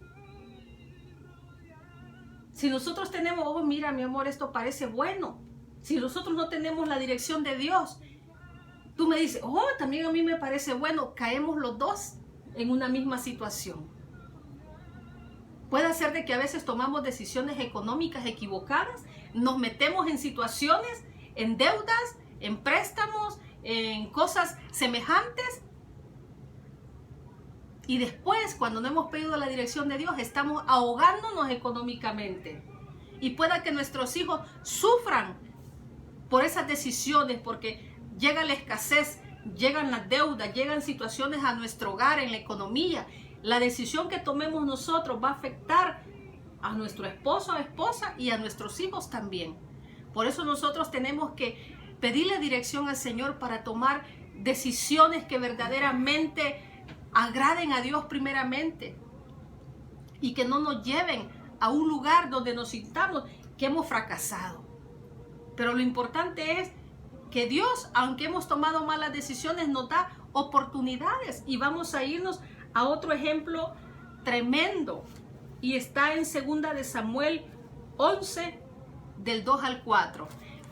Si nosotros tenemos, oh, mira, mi amor, esto parece bueno. Si nosotros no tenemos la dirección de Dios, tú me dices, oh, también a mí me parece bueno. Caemos los dos en una misma situación. Puede ser de que a veces tomamos decisiones económicas equivocadas, nos metemos en situaciones, en deudas, en préstamos, en cosas semejantes. Y después, cuando no hemos pedido la dirección de Dios, estamos ahogándonos económicamente. Y pueda que nuestros hijos sufran por esas decisiones, porque llega la escasez, llegan las deudas, llegan situaciones a nuestro hogar, en la economía. La decisión que tomemos nosotros va a afectar a nuestro esposo o esposa y a nuestros hijos también. Por eso nosotros tenemos que pedirle dirección al Señor para tomar decisiones que verdaderamente agraden a Dios primeramente y que no nos lleven a un lugar donde nos sintamos que hemos fracasado. Pero lo importante es que Dios, aunque hemos tomado malas decisiones, nos da oportunidades. Y vamos a irnos a otro ejemplo tremendo. Y está en 2 de Samuel 11, del 2 al 4.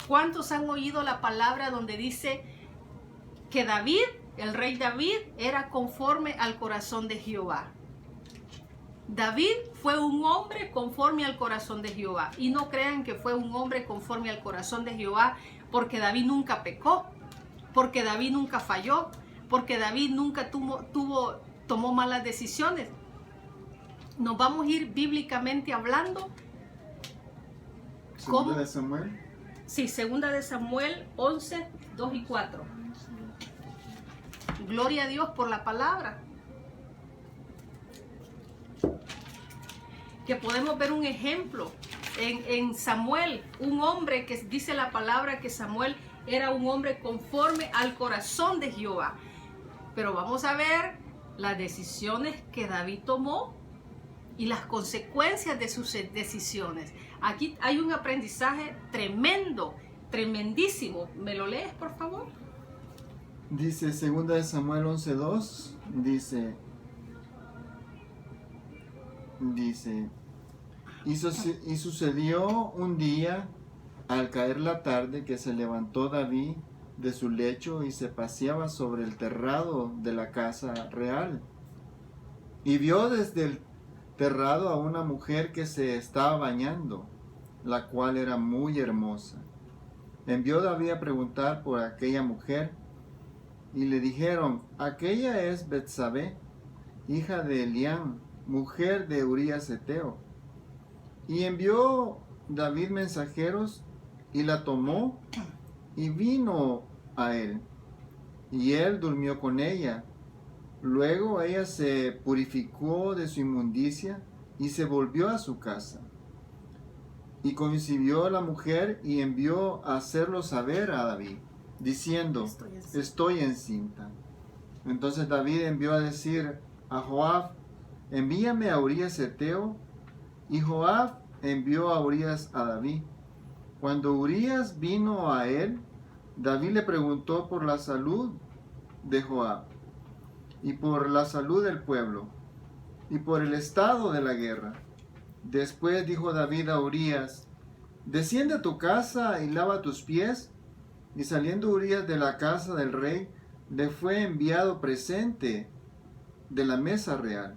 ¿Cuántos han oído la palabra donde dice que David, el rey David, era conforme al corazón de Jehová? David fue un hombre conforme al corazón de Jehová. Y no crean que fue un hombre conforme al corazón de Jehová porque David nunca pecó, porque David nunca falló, porque David nunca tomó malas decisiones. Nos vamos a ir bíblicamente hablando. ¿Segunda de Samuel? Sí, 2 de Samuel 11, 2 y 4. Gloria a Dios por la palabra. Que podemos ver un ejemplo en Samuel, un hombre que dice la palabra que Samuel era un hombre conforme al corazón de Jehová. Pero vamos a ver las decisiones que David tomó y las consecuencias de sus decisiones. Aquí hay un aprendizaje tremendo, tremendísimo. ¿Me lo lees, por favor? Dice 2 de Samuel 11:2, dice, y sucedió un día, al caer la tarde, que se levantó David de su lecho y se paseaba sobre el terrado de la casa real. Y vio desde el enterrado a una mujer que se estaba bañando, la cual era muy hermosa. Envió David a preguntar por aquella mujer, y le dijeron: aquella es Betsabé, hija de Elián, mujer de Urías Heteo. Y envió David mensajeros, y la tomó, y vino a él, y él durmió con ella. Luego ella se purificó de su inmundicia, y se volvió a su casa. Y concibió la mujer, y envió a hacerlo saber a David, diciendo: estoy encinta. Entonces David envió a decir a Joab: envíame a Urías Heteo. Y Joab envió a Urías a David. Cuando Urías vino a él, David le preguntó por la salud de Joab, y por la salud del pueblo, y por el estado de la guerra. Después dijo David a Urías: desciende a tu casa y lava tus pies. Y saliendo Urías de la casa del rey, le fue enviado presente de la mesa real.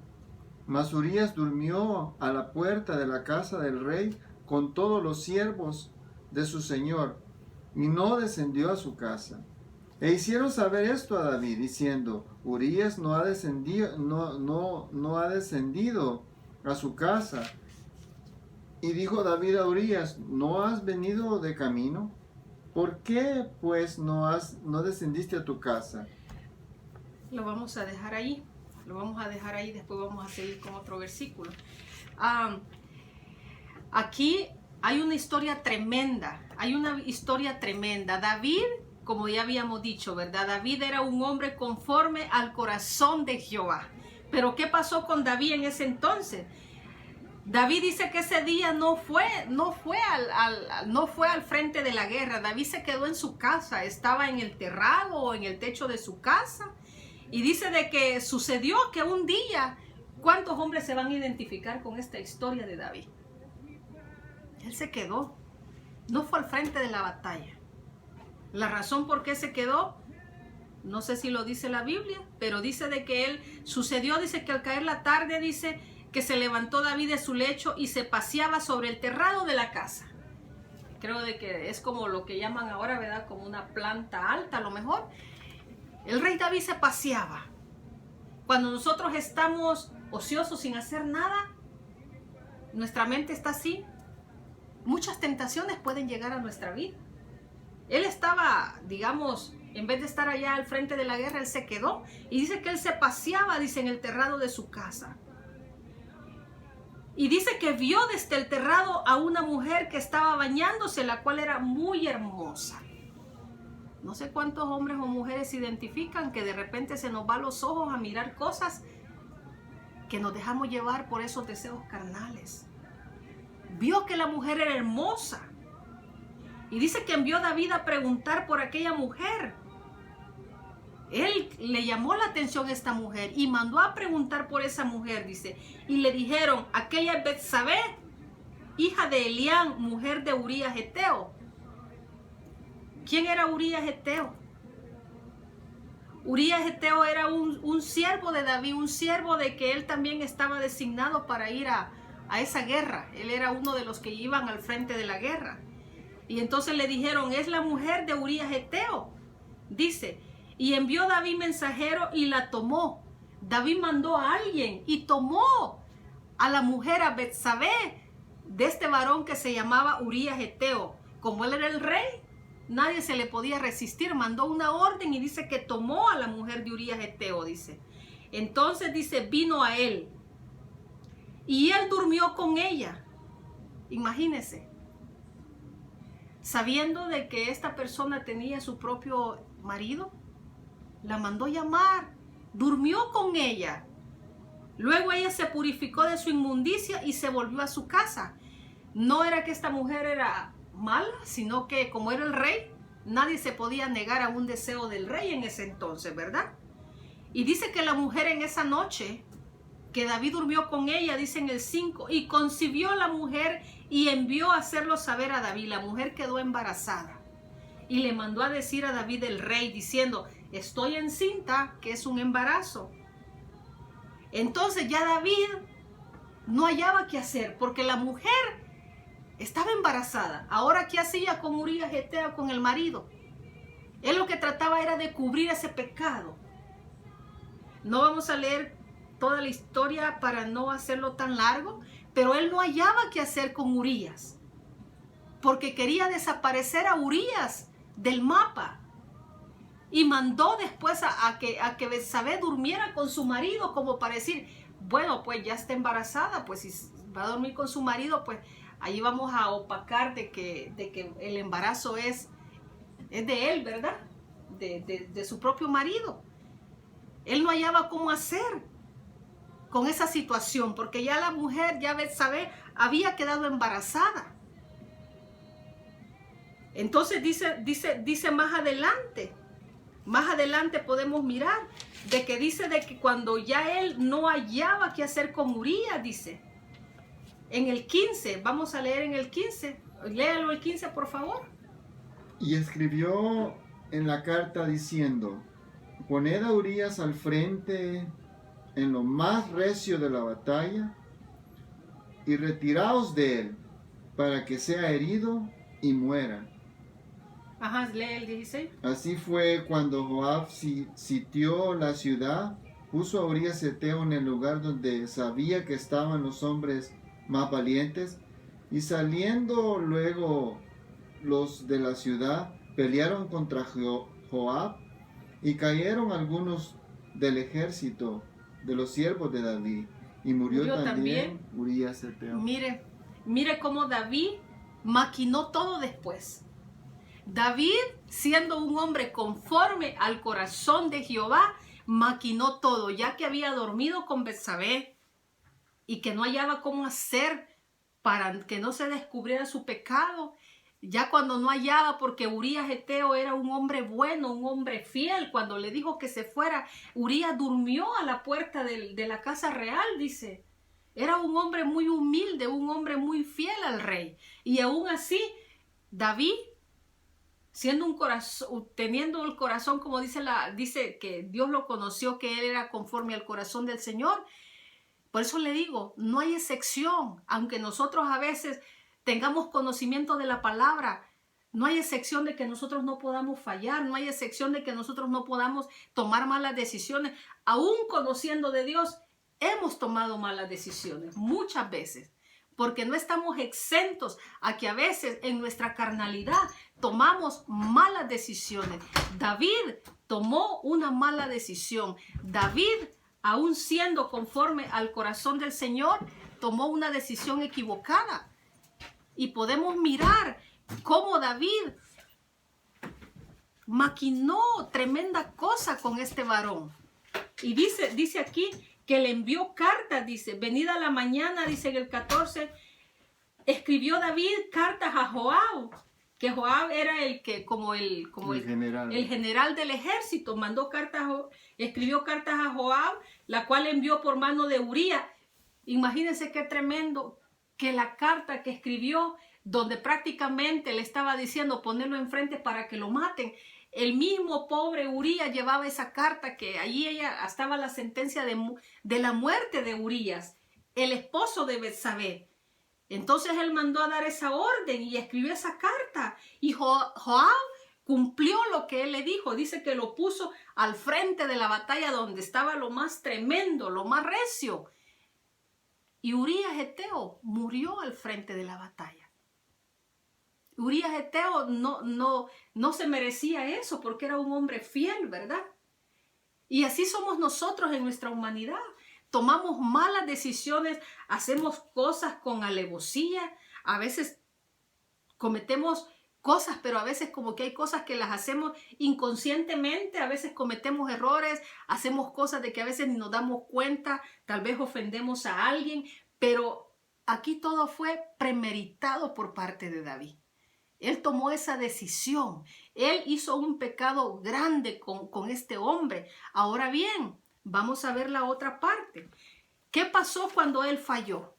Mas Urías durmió a la puerta de la casa del rey con todos los siervos de su señor, y no descendió a su casa. E hicieron saber esto a David, diciendo: Urías no ha descendido, no ha descendido a su casa. Y dijo David a Urías: ¿no has venido de camino? ¿Por qué pues no descendiste a tu casa? Lo vamos a dejar ahí. Después vamos a seguir con otro versículo. Aquí hay una historia tremenda. David, como ya habíamos dicho, ¿verdad? David era un hombre conforme al corazón de Jehová. Pero ¿qué pasó con David en ese entonces? David dice que ese día no fue al frente de la guerra. David se quedó en su casa, estaba en el terrado o en el techo de su casa. Y dice de que sucedió que un día, ¿cuántos hombres se van a identificar con esta historia de David? Él se quedó, no fue al frente de la batalla. La razón por qué se quedó, no sé si lo dice la Biblia, pero dice de que él sucedió, dice que al caer la tarde, dice que se levantó David de su lecho y se paseaba sobre el terrado de la casa. Creo de que es como lo que llaman ahora, ¿verdad? Como una planta alta a lo mejor. El rey David se paseaba. Cuando nosotros estamos ociosos sin hacer nada, nuestra mente está así. Muchas tentaciones pueden llegar a nuestra vida. Él estaba, digamos, en vez de estar allá al frente de la guerra, él se quedó. Y dice que él se paseaba, dice, en el terrado de su casa. Y dice que vio desde el terrado a una mujer que estaba bañándose, la cual era muy hermosa. No sé cuántos hombres o mujeres se identifican que de repente se nos va los ojos a mirar cosas que nos dejamos llevar por esos deseos carnales. Vio que la mujer era hermosa. Y dice que envió a David a preguntar por aquella mujer. Él le llamó la atención a esta mujer y mandó a preguntar por esa mujer, dice. Y le dijeron: aquella es Betsabé, hija de Elián, mujer de Urías Heteo. ¿Quién era Urías Heteo? Urías Heteo era un siervo de David, un siervo de que él también estaba designado para ir a esa guerra. Él era uno de los que iban al frente de la guerra. Y entonces le dijeron: es la mujer de Urías Heteo. Dice, y envió David mensajero y la tomó. David mandó a alguien y tomó a la mujer, a Betsabé, de este varón que se llamaba Urías Heteo. Como él era el rey, nadie se le podía resistir. Mandó una orden y dice que tomó a la mujer de Urías Heteo, dice. Entonces dice, vino a él. Y él durmió con ella. Imagínese. Sabiendo de que esta persona tenía su propio marido, la mandó llamar, durmió con ella. Luego ella se purificó de su inmundicia y se volvió a su casa. No era que esta mujer era mala, sino que como era el rey, nadie se podía negar a un deseo del rey en ese entonces, ¿verdad? Y dice que la mujer en esa noche, que David durmió con ella, dice en el 5, y concibió la mujer y envió a hacerlo saber a David. La mujer quedó embarazada y le mandó a decir a David el rey, diciendo, estoy encinta, que es un embarazo. Entonces ya David no hallaba qué hacer, porque la mujer estaba embarazada. Ahora, ¿qué hacía con Urías Heteo, con el marido? Él lo que trataba era de cubrir ese pecado. No vamos a leer toda la historia para no hacerlo tan largo, pero él no hallaba qué hacer con Urías, porque quería desaparecer a Urías del mapa. Y mandó después a que Betsabé durmiera con su marido, como para decir, bueno, pues ya está embarazada, pues si va a dormir con su marido, pues ahí vamos a opacar de que el embarazo es de él, ¿verdad? De su propio marido. Él no hallaba cómo hacer con esa situación, porque ya la mujer, ya Betsabé, había quedado embarazada. Entonces dice más adelante podemos mirar de que dice de que cuando ya él no hallaba qué hacer con Urías, dice en el 15, vamos a leer en el 15, léalo el 15 por favor. Y escribió en la carta diciendo: poned a Urías al frente en lo más recio de la batalla y retiraos de él para que sea herido y muera. Ajá, lee el 16. Así fue cuando Joab sitió la ciudad, puso a Urías Heteo en el lugar donde sabía que estaban los hombres más valientes, y saliendo luego los de la ciudad, pelearon contra Joab, y cayeron algunos del ejército de los siervos de David, y murió también Urías Heteo. Mire cómo David maquinó todo después. David, siendo un hombre conforme al corazón de Jehová, maquinó todo, ya que había dormido con Betsabé y que no hallaba cómo hacer para que no se descubriera su pecado. Ya cuando no hallaba, porque Urías Heteo era un hombre bueno, un hombre fiel, cuando le dijo que se fuera, Urías durmió a la puerta de la casa real, dice. Era un hombre muy humilde, un hombre muy fiel al rey. Y aún así, David, siendo un corazón, teniendo el corazón, como dice que Dios lo conoció, que él era conforme al corazón del Señor. Por eso le digo, no hay excepción, aunque nosotros a veces tengamos conocimiento de la palabra, no hay excepción de que nosotros no podamos fallar, no hay excepción de que nosotros no podamos tomar malas decisiones. Aún conociendo de Dios, hemos tomado malas decisiones muchas veces, porque no estamos exentos a que a veces en nuestra carnalidad tomamos malas decisiones. David tomó una mala decisión. David, aún siendo conforme al corazón del Señor, tomó una decisión equivocada. Y podemos mirar cómo David maquinó tremenda cosa con este varón. Y dice aquí que le envió cartas, dice, venida la mañana, dice en el 14, escribió David cartas a Joab, que Joab era el general del ejército, escribió cartas a Joab, la cual envió por mano de Urías. Imagínense qué tremendo, que la carta que escribió, donde prácticamente le estaba diciendo ponerlo enfrente para que lo maten, el mismo pobre Urías llevaba esa carta, que allí estaba la sentencia de la muerte de Urías, el esposo de Betsabé. Entonces él mandó a dar esa orden y escribió esa carta, y Joab cumplió lo que él le dijo. Dice que lo puso al frente de la batalla, donde estaba lo más tremendo, lo más recio. Y Urías Heteo murió al frente de la batalla. Urías Heteo no se merecía eso, porque era un hombre fiel, ¿verdad? Y así somos nosotros en nuestra humanidad. Tomamos malas decisiones, hacemos cosas con alevosía, a veces cometemos cosas, pero a veces como que hay cosas que las hacemos inconscientemente, a veces cometemos errores, hacemos cosas de que a veces ni nos damos cuenta, tal vez ofendemos a alguien, pero aquí todo fue premeditado por parte de David. Él tomó esa decisión, él hizo un pecado grande con este hombre. Ahora bien, vamos a ver la otra parte. ¿Qué pasó cuando él falló?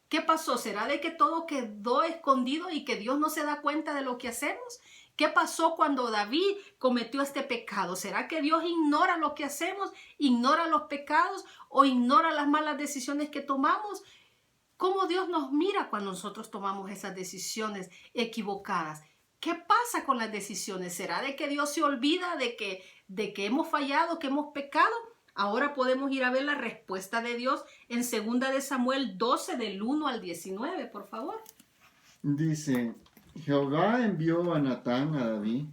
¿Qué pasó? ¿Será de que todo quedó escondido y que Dios no se da cuenta de lo que hacemos? ¿Qué pasó cuando David cometió este pecado? ¿Será que Dios ignora lo que hacemos, ignora los pecados o ignora las malas decisiones que tomamos? ¿Cómo Dios nos mira cuando nosotros tomamos esas decisiones equivocadas? ¿Qué pasa con las decisiones? ¿Será de que Dios se olvida de que hemos fallado, que hemos pecado? Ahora podemos ir a ver la respuesta de Dios en 2 de Samuel 12, del 1 al 19, por favor. Dice, Jehová envió a Natán a David,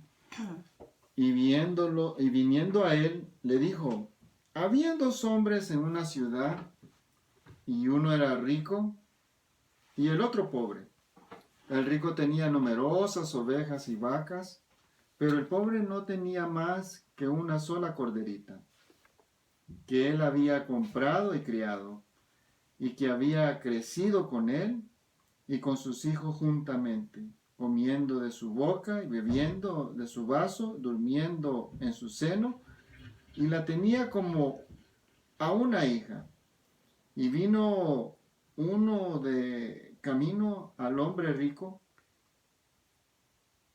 y viniendo a él, le dijo, había 2 hombres en una ciudad, y uno era rico, y el otro pobre. El rico tenía numerosas ovejas y vacas, pero el pobre no tenía más que una sola corderita, que él había comprado y criado, y que había crecido con él y con sus hijos juntamente, comiendo de su boca y bebiendo de su vaso, durmiendo en su seno, y la tenía como a una hija. Y vino uno de camino al hombre rico,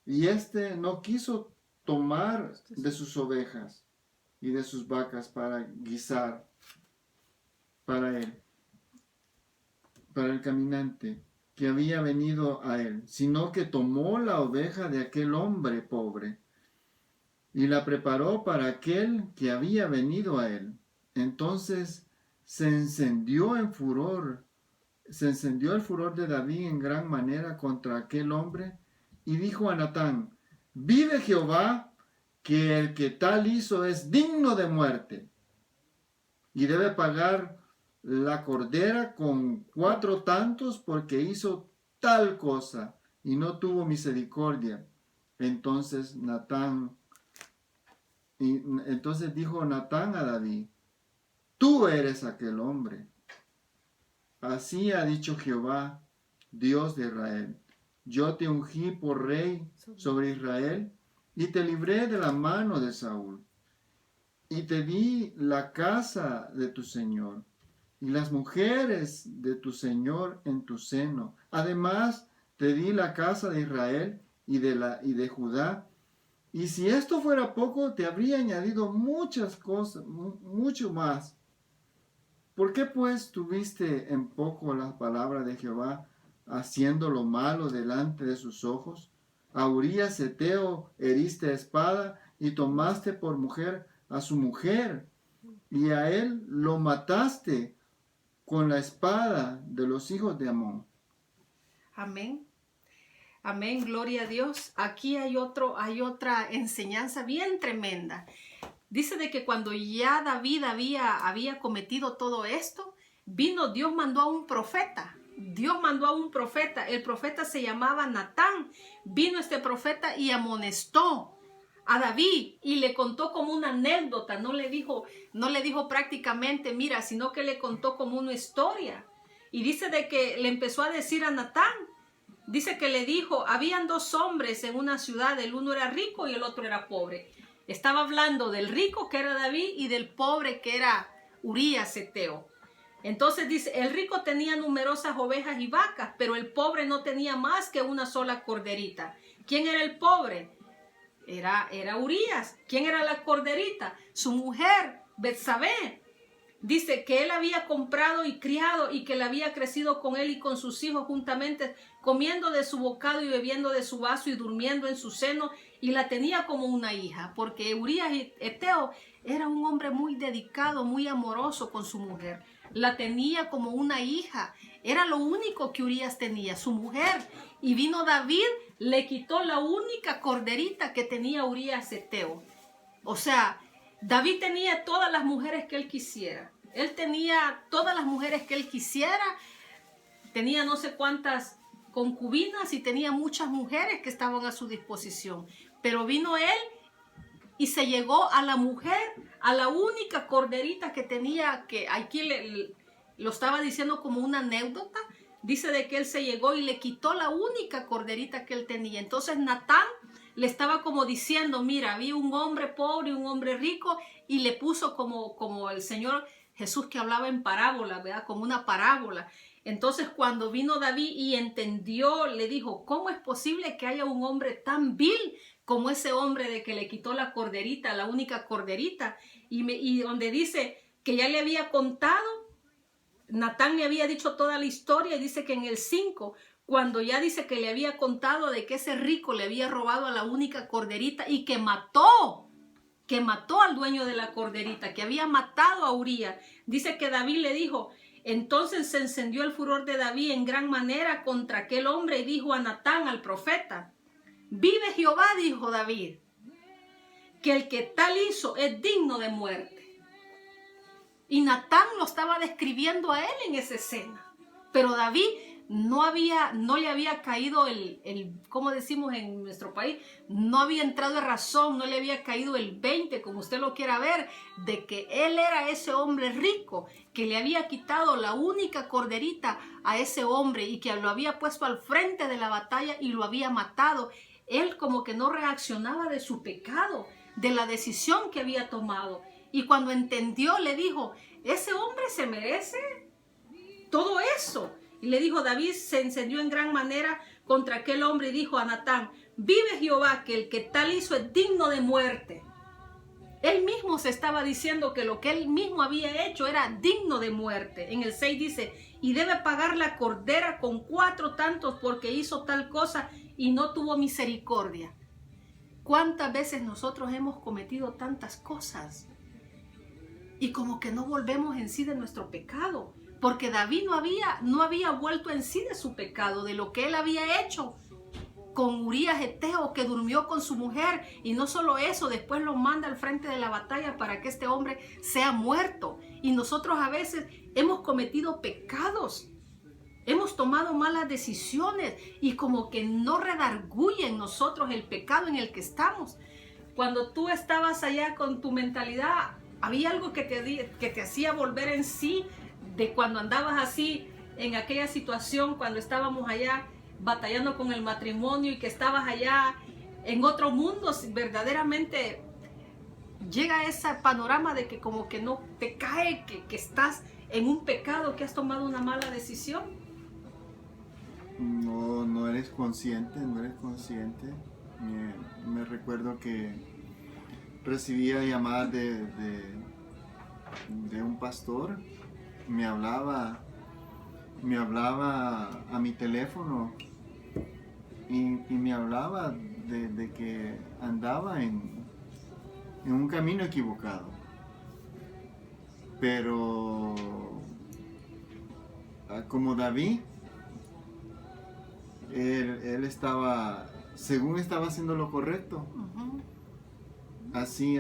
y éste no quiso tomar de sus ovejas y de sus vacas para guisar para él, para el caminante que había venido a él, sino que tomó la oveja de aquel hombre pobre y la preparó para aquel que había venido a él. Entonces se encendió el furor de David en gran manera contra aquel hombre, y dijo a Natán, vive Jehová, que el que tal hizo es digno de muerte, y debe pagar la cordera con 4 tantos, porque hizo tal cosa, y no tuvo misericordia. Entonces dijo Natán a David, tú eres aquel hombre. Así ha dicho Jehová, Dios de Israel, yo te ungí por rey sobre Israel, y te libré de la mano de Saúl, y te di la casa de tu Señor, y las mujeres de tu Señor en tu seno. Además, te di la casa de Israel y de Judá. Y si esto fuera poco, te habría añadido muchas cosas, mucho más. ¿Por qué pues tuviste en poco la palabra de Jehová, haciendo lo malo delante de sus ojos? A Urías Heteo heriste a espada, y tomaste por mujer a su mujer, y a él lo mataste con la espada de los hijos de Amón. Amén. Amén, gloria a Dios. Aquí hay otra enseñanza bien tremenda. Dice de que cuando ya David había cometido todo esto, Dios mandó a un profeta. Dios mandó a un profeta. El profeta se llamaba Natán. Vino este profeta y amonestó a David y le contó como una anécdota. No le dijo prácticamente, mira, sino que le contó como una historia. Y dice de que le empezó a decir a Natán, dice que le dijo, habían 2 hombres en una ciudad, el uno era rico y el otro era pobre. Estaba hablando del rico, que era David, y del pobre, que era Urías Heteo. Entonces dice, el rico tenía numerosas ovejas y vacas, pero el pobre no tenía más que una sola corderita. ¿Quién era el pobre? Era Urías. ¿Quién era la corderita? Su mujer, Betsabé. Dice que él había comprado y criado, y que él había crecido con él y con sus hijos juntamente, comiendo de su bocado y bebiendo de su vaso y durmiendo en su seno, y la tenía como una hija, porque Urías Heteo era un hombre muy dedicado, muy amoroso con su mujer. La tenía como una hija. Era lo único que Urías tenía, su mujer. Y vino David, le quitó la única corderita que tenía Urías Heteo. O sea, David tenía todas las mujeres que él quisiera. Él tenía todas las mujeres que él quisiera. Tenía no sé cuántas concubinas y tenía muchas mujeres que estaban a su disposición. Pero vino él y se llegó a la mujer, a la única corderita que tenía, que aquí lo estaba diciendo como una anécdota. Dice de que él se llegó y le quitó la única corderita que él tenía. Entonces Natán le estaba como diciendo, mira, había un hombre pobre y un hombre rico, y le puso como el Señor Jesús que hablaba en parábola, ¿verdad? Como una parábola. Entonces cuando vino David y entendió, le dijo, ¿cómo es posible que haya un hombre tan vil como ese hombre de que le quitó la corderita, la única corderita? Y donde dice que ya le había contado Natán le había dicho toda la historia y dice que en el 5, cuando ya dice que le había contado de que ese rico le había robado a la única corderita y que mató al dueño de la corderita, que había matado a Urías, dice que David le dijo, entonces se encendió el furor de David en gran manera contra aquel hombre y dijo a Natán, al profeta, vive Jehová, dijo David, que el que tal hizo es digno de muerte. Y Natán lo estaba describiendo a él en esa escena. Pero David no le había caído como decimos en nuestro país, no había entrado en razón, no le había caído el 20, como usted lo quiera ver, de que él era ese hombre rico, que le había quitado la única corderita a ese hombre y que lo había puesto al frente de la batalla y lo había matado. Él como que no reaccionaba de su pecado, de la decisión que había tomado. Y cuando entendió, le dijo, ese hombre se merece todo eso. Y le dijo, David se encendió en gran manera contra aquel hombre y dijo a Natán, vive Jehová, que el que tal hizo es digno de muerte. Él mismo se estaba diciendo que lo que él mismo había hecho era digno de muerte. En el 6 dice, y debe pagar la cordera con 4 tantos porque hizo tal cosa y no tuvo misericordia. ¿Cuántas veces nosotros hemos cometido tantas cosas? Y como que no volvemos en sí de nuestro pecado. Porque David no había vuelto en sí de su pecado, de lo que él había hecho con Urías Eteo, que durmió con su mujer. Y no solo eso, después lo manda al frente de la batalla para que este hombre sea muerto. Y nosotros a veces hemos cometido pecados. Hemos tomado malas decisiones y como que no redarguye en nosotros el pecado en el que estamos. Cuando tú estabas allá con tu mentalidad, había algo que te hacía volver en sí, de cuando andabas así en aquella situación, cuando estábamos allá batallando con el matrimonio y que estabas allá en otro mundo, verdaderamente llega ese panorama de que como que no te cae, que estás en un pecado, que has tomado una mala decisión. No eres consciente. Me recuerdo que recibía llamadas de un pastor. Me hablaba a mi teléfono y me hablaba de que andaba en un camino equivocado. Pero como David, él estaba, según estaba haciendo lo correcto. Uh-huh. Así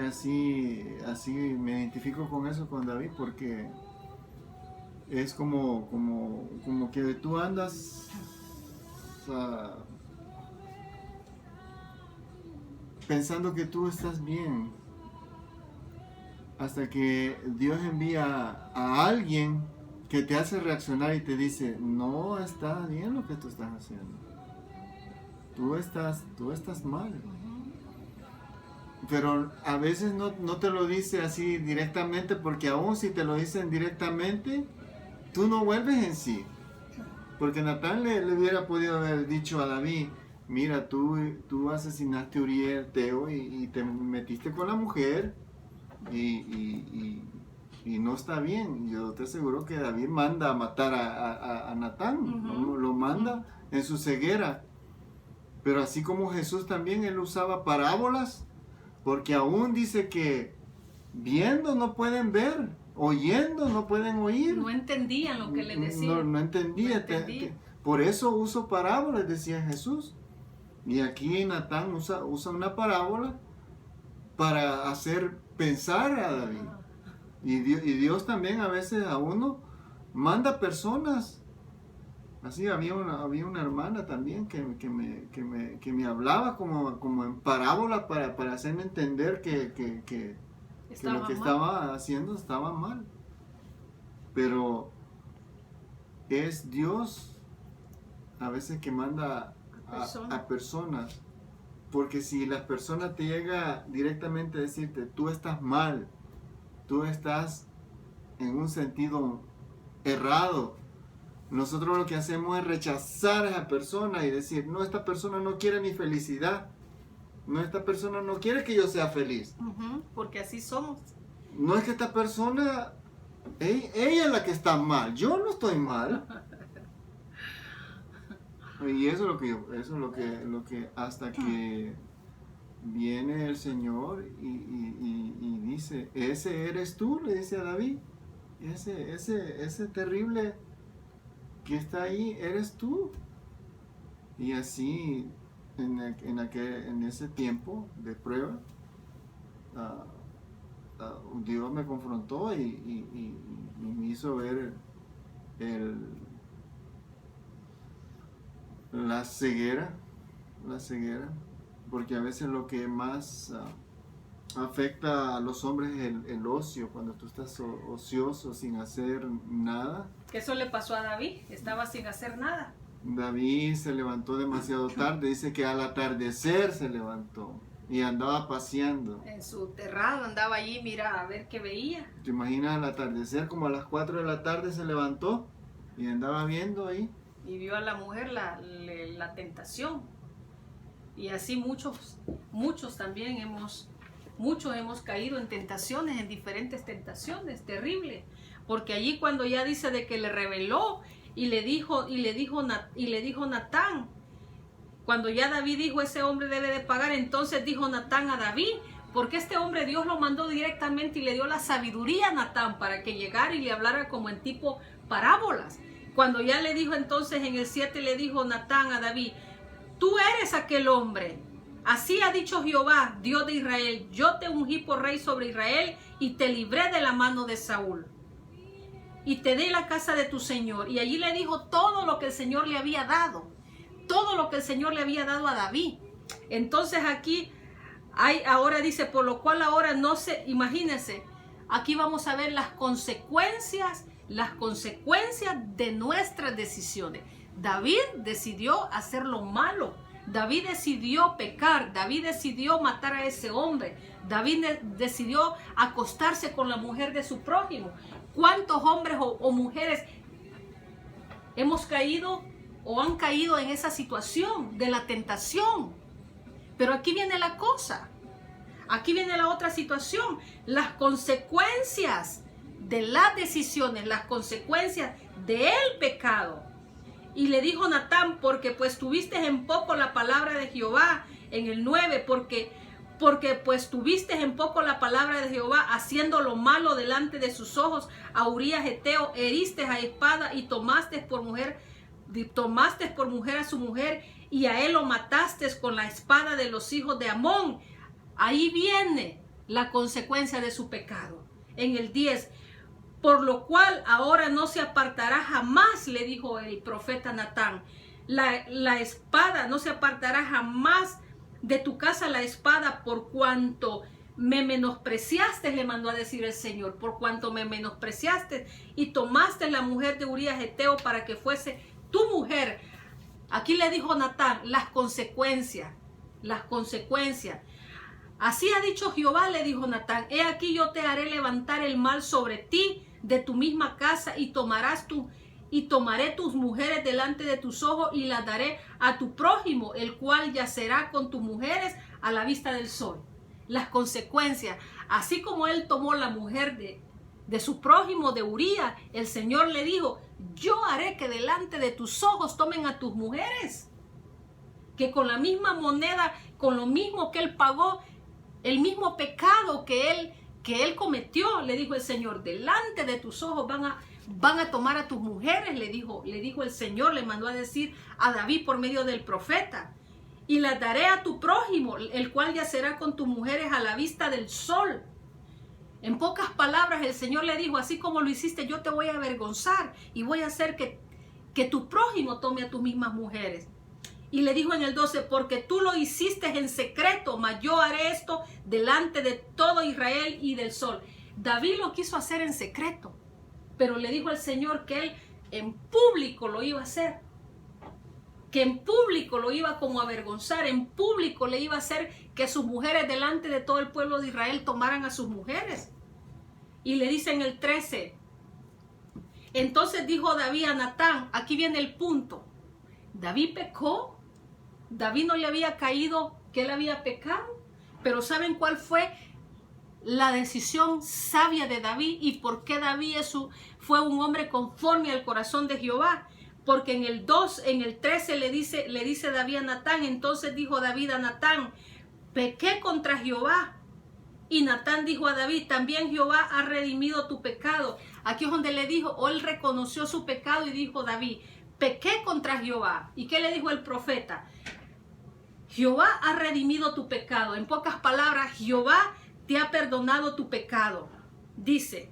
me identifico con eso, con David, porque es como que tú andas pensando que tú estás bien, hasta que Dios envía a alguien que te hace reaccionar y te dice, no está bien lo que tú estás haciendo, tú estás mal. Pero a veces no te lo dice así directamente, porque aún si te lo dicen directamente, tú no vuelves en sí. Porque Natán le hubiera podido haber dicho a David, mira, tú asesinaste a Urías Eteo y te metiste con la mujer y no está bien. Yo te aseguro que David manda a matar a Natán, Uh-huh. lo manda en su ceguera. Pero así como Jesús también, él usaba parábolas, porque aún dice que viendo no pueden ver, oyendo no pueden oír. No entendían lo que le decían. No entendía. No entendía. Por eso uso parábolas, decía Jesús. Y aquí Natán usa una parábola para hacer pensar a David. Y Dios también a veces a uno manda personas. Así había una hermana también que me hablaba como en parábola para hacerme entender que lo que estaba haciendo estaba mal. Pero es Dios a veces que manda a personas. Porque si las personas te llega directamente a decirte, tú estás mal, tú estás en un sentido errado, nosotros lo que hacemos es rechazar a esa persona y decir, no, esta persona no quiere mi felicidad. No, esta persona no quiere que yo sea feliz. Uh-huh, porque así somos. No es que esta persona Ella es la que está mal, yo no estoy mal. Y eso es lo que hasta que viene el Señor y dice, ese eres tú, le dice a David, ese terrible que está ahí, eres tú. Y así, en ese tiempo de prueba, Dios me confrontó y me hizo ver la ceguera, porque a veces lo que más afecta a los hombres es el ocio, cuando tú estás ocioso sin hacer nada. Que eso le pasó a David, estaba sin hacer nada. David se levantó demasiado tarde, dice que al atardecer se levantó y andaba paseando. En su terrado andaba allí, mira, a ver qué veía. ¿Te imaginas al atardecer, como a las 4 de la tarde se levantó y andaba viendo ahí? Y vio a la mujer la tentación. Y así muchos también hemos caído en tentaciones, en diferentes tentaciones, terrible. Porque allí cuando ya dice de que le reveló y le dijo Natán, cuando ya David dijo ese hombre debe de pagar, entonces dijo Natán a David, porque este hombre Dios lo mandó directamente y le dio la sabiduría a Natán para que llegara y le hablara como en tipo parábolas. Cuando ya le dijo entonces en el 7 le dijo Natán a David, tú eres aquel hombre. Así ha dicho Jehová, Dios de Israel, yo te ungí por rey sobre Israel y te libré de la mano de Saúl. Y te di la casa de tu Señor. Y allí le dijo todo lo que el Señor le había dado. Todo lo que el Señor le había dado a David. Entonces aquí ahora dice, por lo cual ahora no se, imagínense, aquí vamos a ver las consecuencias de nuestras decisiones. David decidió hacer lo malo. David decidió pecar. David decidió matar a ese hombre. David decidió acostarse con la mujer de su prójimo. ¿Cuántos hombres o mujeres hemos caído o han caído en esa situación de la tentación? Pero aquí viene la cosa. Aquí viene la otra situación. Las consecuencias de las decisiones, las consecuencias del pecado. Y le dijo Natán, porque pues tuviste en poco la palabra de Jehová, en el 9, porque pues tuviste en poco la palabra de Jehová, haciendo lo malo delante de sus ojos, a Urías Heteo heriste a espada y tomaste por mujer a su mujer, y a él lo mataste con la espada de los hijos de Amón. Ahí viene la consecuencia de su pecado. En el 10, por lo cual ahora no se apartará jamás, le dijo el profeta Natán, la espada no se apartará jamás de tu casa, la espada, por cuanto me menospreciaste, le mandó a decir el Señor, por cuanto me menospreciaste y tomaste la mujer de Urías Heteo para que fuese tu mujer. Aquí le dijo Natán las consecuencias. Así ha dicho Jehová, le dijo Natán, he aquí yo te haré levantar el mal sobre ti de tu misma casa y tomaré tus mujeres delante de tus ojos y las daré a tu prójimo, el cual yacerá con tus mujeres a la vista del sol. Las consecuencias, así como él tomó la mujer de su prójimo, de Urías, el Señor le dijo, yo haré que delante de tus ojos tomen a tus mujeres, que con la misma moneda, con lo mismo que él pagó, el mismo pecado que él cometió, le dijo el Señor, delante de tus ojos van a tomar a tus mujeres, le dijo el Señor, le mandó a decir a David por medio del profeta, y las daré a tu prójimo, el cual yacerá con tus mujeres a la vista del sol. En pocas palabras, el Señor le dijo, así como lo hiciste, yo te voy a avergonzar y voy a hacer que tu prójimo tome a tus mismas mujeres. Y le dijo en el 12, porque tú lo hiciste en secreto, mas yo haré esto delante de todo Israel y del sol. David lo quiso hacer en secreto, pero le dijo al Señor que él en público lo iba a hacer, que en público lo iba como a avergonzar, en público le iba a hacer que sus mujeres delante de todo el pueblo de Israel tomaran a sus mujeres. Y le dice en el 13, entonces dijo David a Natán, aquí viene el punto, David pecó. David no le había caído que él había pecado, pero ¿saben cuál fue la decisión sabia de David y por qué David fue un hombre conforme al corazón de Jehová. Porque en el 13 le dice David a Natán, entonces dijo David a Natán, pequé contra Jehová. Y Natán dijo a David, también Jehová ha redimido tu pecado. Aquí es donde le dijo, o él reconoció su pecado y dijo David, pequé contra Jehová. ¿Y qué le dijo el profeta? Jehová ha redimido tu pecado. En pocas palabras, Jehová te ha perdonado tu pecado. Dice,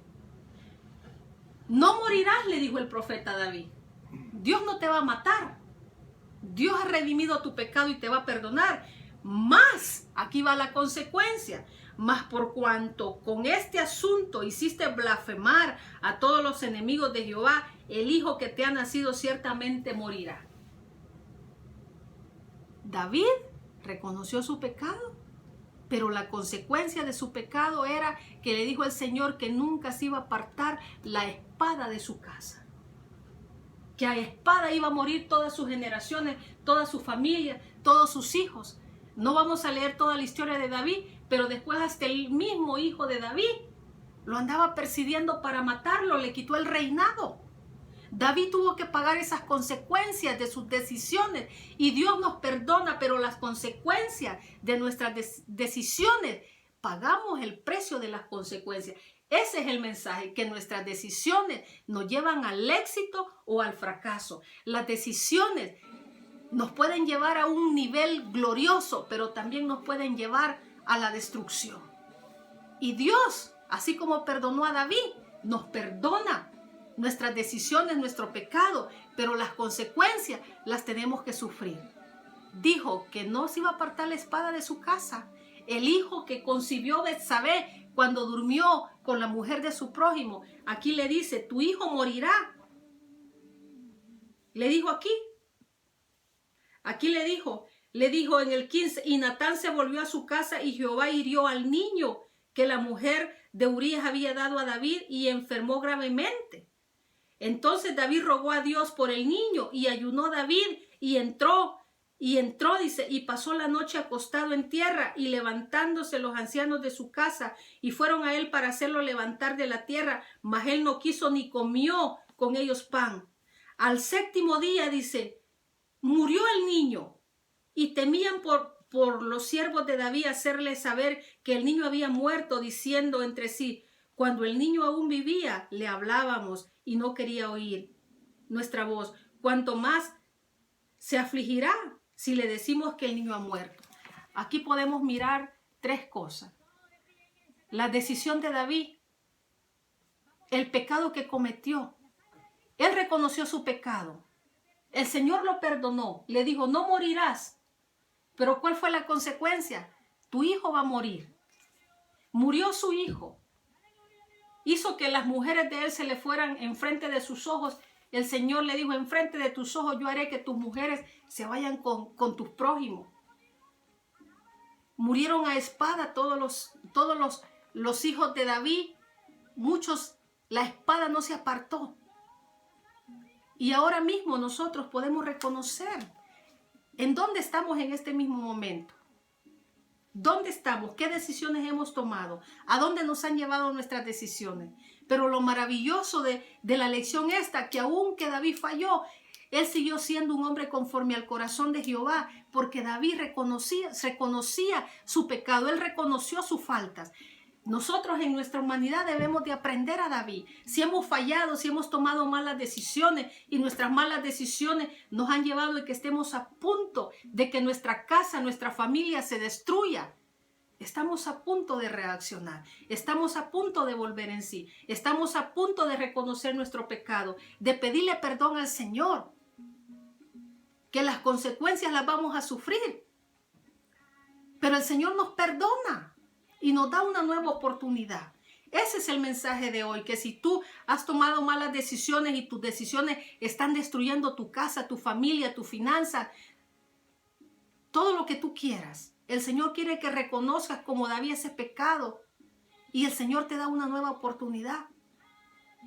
no morirás, le dijo el profeta a David. Dios no te va a matar. Dios ha redimido tu pecado y te va a perdonar. Más, aquí va la consecuencia. Mas por cuanto con este asunto hiciste blasfemar a todos los enemigos de Jehová, el hijo que te ha nacido ciertamente morirá. David reconoció su pecado, pero la consecuencia de su pecado era que le dijo al Señor que nunca se iba a apartar la espada de su casa. Que a espada iba a morir todas sus generaciones, toda su familia, todos sus hijos. No vamos a leer toda la historia de David, pero después hasta el mismo hijo de David lo andaba persiguiendo para matarlo, le quitó el reinado. David tuvo que pagar esas consecuencias de sus decisiones y Dios nos perdona, pero las consecuencias de nuestras decisiones, pagamos el precio de las consecuencias. Ese es el mensaje, que nuestras decisiones nos llevan al éxito o al fracaso. Las decisiones nos pueden llevar a un nivel glorioso, pero también nos pueden llevar a la destrucción. Y Dios, así como perdonó a David, nos perdona nuestras decisiones, nuestro pecado, pero las consecuencias las tenemos que sufrir. Dijo que no se iba a apartar la espada de su casa. El hijo que concibió Betsabé cuando durmió con la mujer de su prójimo, aquí le dice, tu hijo morirá. Le dijo aquí le dijo en el 15, y Natán se volvió a su casa y Jehová hirió al niño que la mujer de Urías había dado a David y enfermó gravemente. Entonces David rogó a Dios por el niño y ayunó David y entró, dice, y pasó la noche acostado en tierra y levantándose los ancianos de su casa y fueron a él para hacerlo levantar de la tierra, mas él no quiso ni comió con ellos pan. Al séptimo día, dice, murió el niño y temían por los siervos de David hacerle saber que el niño había muerto, diciendo entre sí, cuando el niño aún vivía, le hablábamos y no quería oír nuestra voz. Cuanto más se afligirá si le decimos que el niño ha muerto. Aquí podemos mirar tres cosas. La decisión de David, el pecado que cometió. Él reconoció su pecado. El Señor lo perdonó. Le dijo, no morirás. Pero ¿cuál fue la consecuencia? Tu hijo va a morir. Murió su hijo. Hizo que las mujeres de él se le fueran enfrente de sus ojos. El Señor le dijo, enfrente de tus ojos yo haré que tus mujeres se vayan con tus prójimos. Murieron a espada todos los hijos de David. Muchos, la espada no se apartó. Y ahora mismo nosotros podemos reconocer en dónde estamos en este mismo momento. ¿Dónde estamos? ¿Qué decisiones hemos tomado? ¿A dónde nos han llevado nuestras decisiones? Pero lo maravilloso de la lección esta, que aunque David falló, él siguió siendo un hombre conforme al corazón de Jehová, porque David reconocía su pecado, él reconoció sus faltas. Nosotros en nuestra humanidad debemos de aprender a David. Si hemos fallado, si hemos tomado malas decisiones y nuestras malas decisiones nos han llevado a que estemos a punto de que nuestra casa, nuestra familia se destruya, estamos a punto de reaccionar, estamos a punto de volver en sí, estamos a punto de reconocer nuestro pecado, de pedirle perdón al Señor, que las consecuencias las vamos a sufrir. Pero el Señor nos perdona y nos da una nueva oportunidad. Ese es el mensaje de hoy, que si tú has tomado malas decisiones y tus decisiones están destruyendo tu casa, tu familia, tu finanza, todo lo que tú quieras, el Señor quiere que reconozcas como David ese pecado y el Señor te da una nueva oportunidad.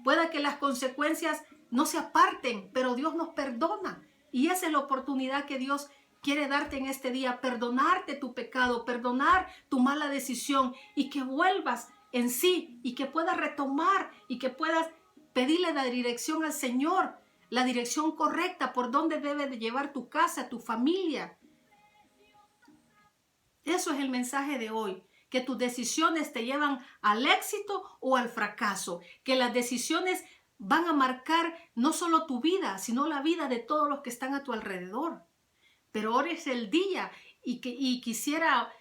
Pueda que las consecuencias no se aparten, pero Dios nos perdona y esa es la oportunidad que Dios quiere darte en este día, perdonarte tu pecado, perdonar tu mala decisión y que vuelvas en sí y que puedas retomar y que puedas pedirle la dirección al Señor, la dirección correcta por dónde debe de llevar tu casa, tu familia. Eso es el mensaje de hoy, que tus decisiones te llevan al éxito o al fracaso, que las decisiones van a marcar no solo tu vida, sino la vida de todos los que están a tu alrededor. Pero ahora es el día y quisiera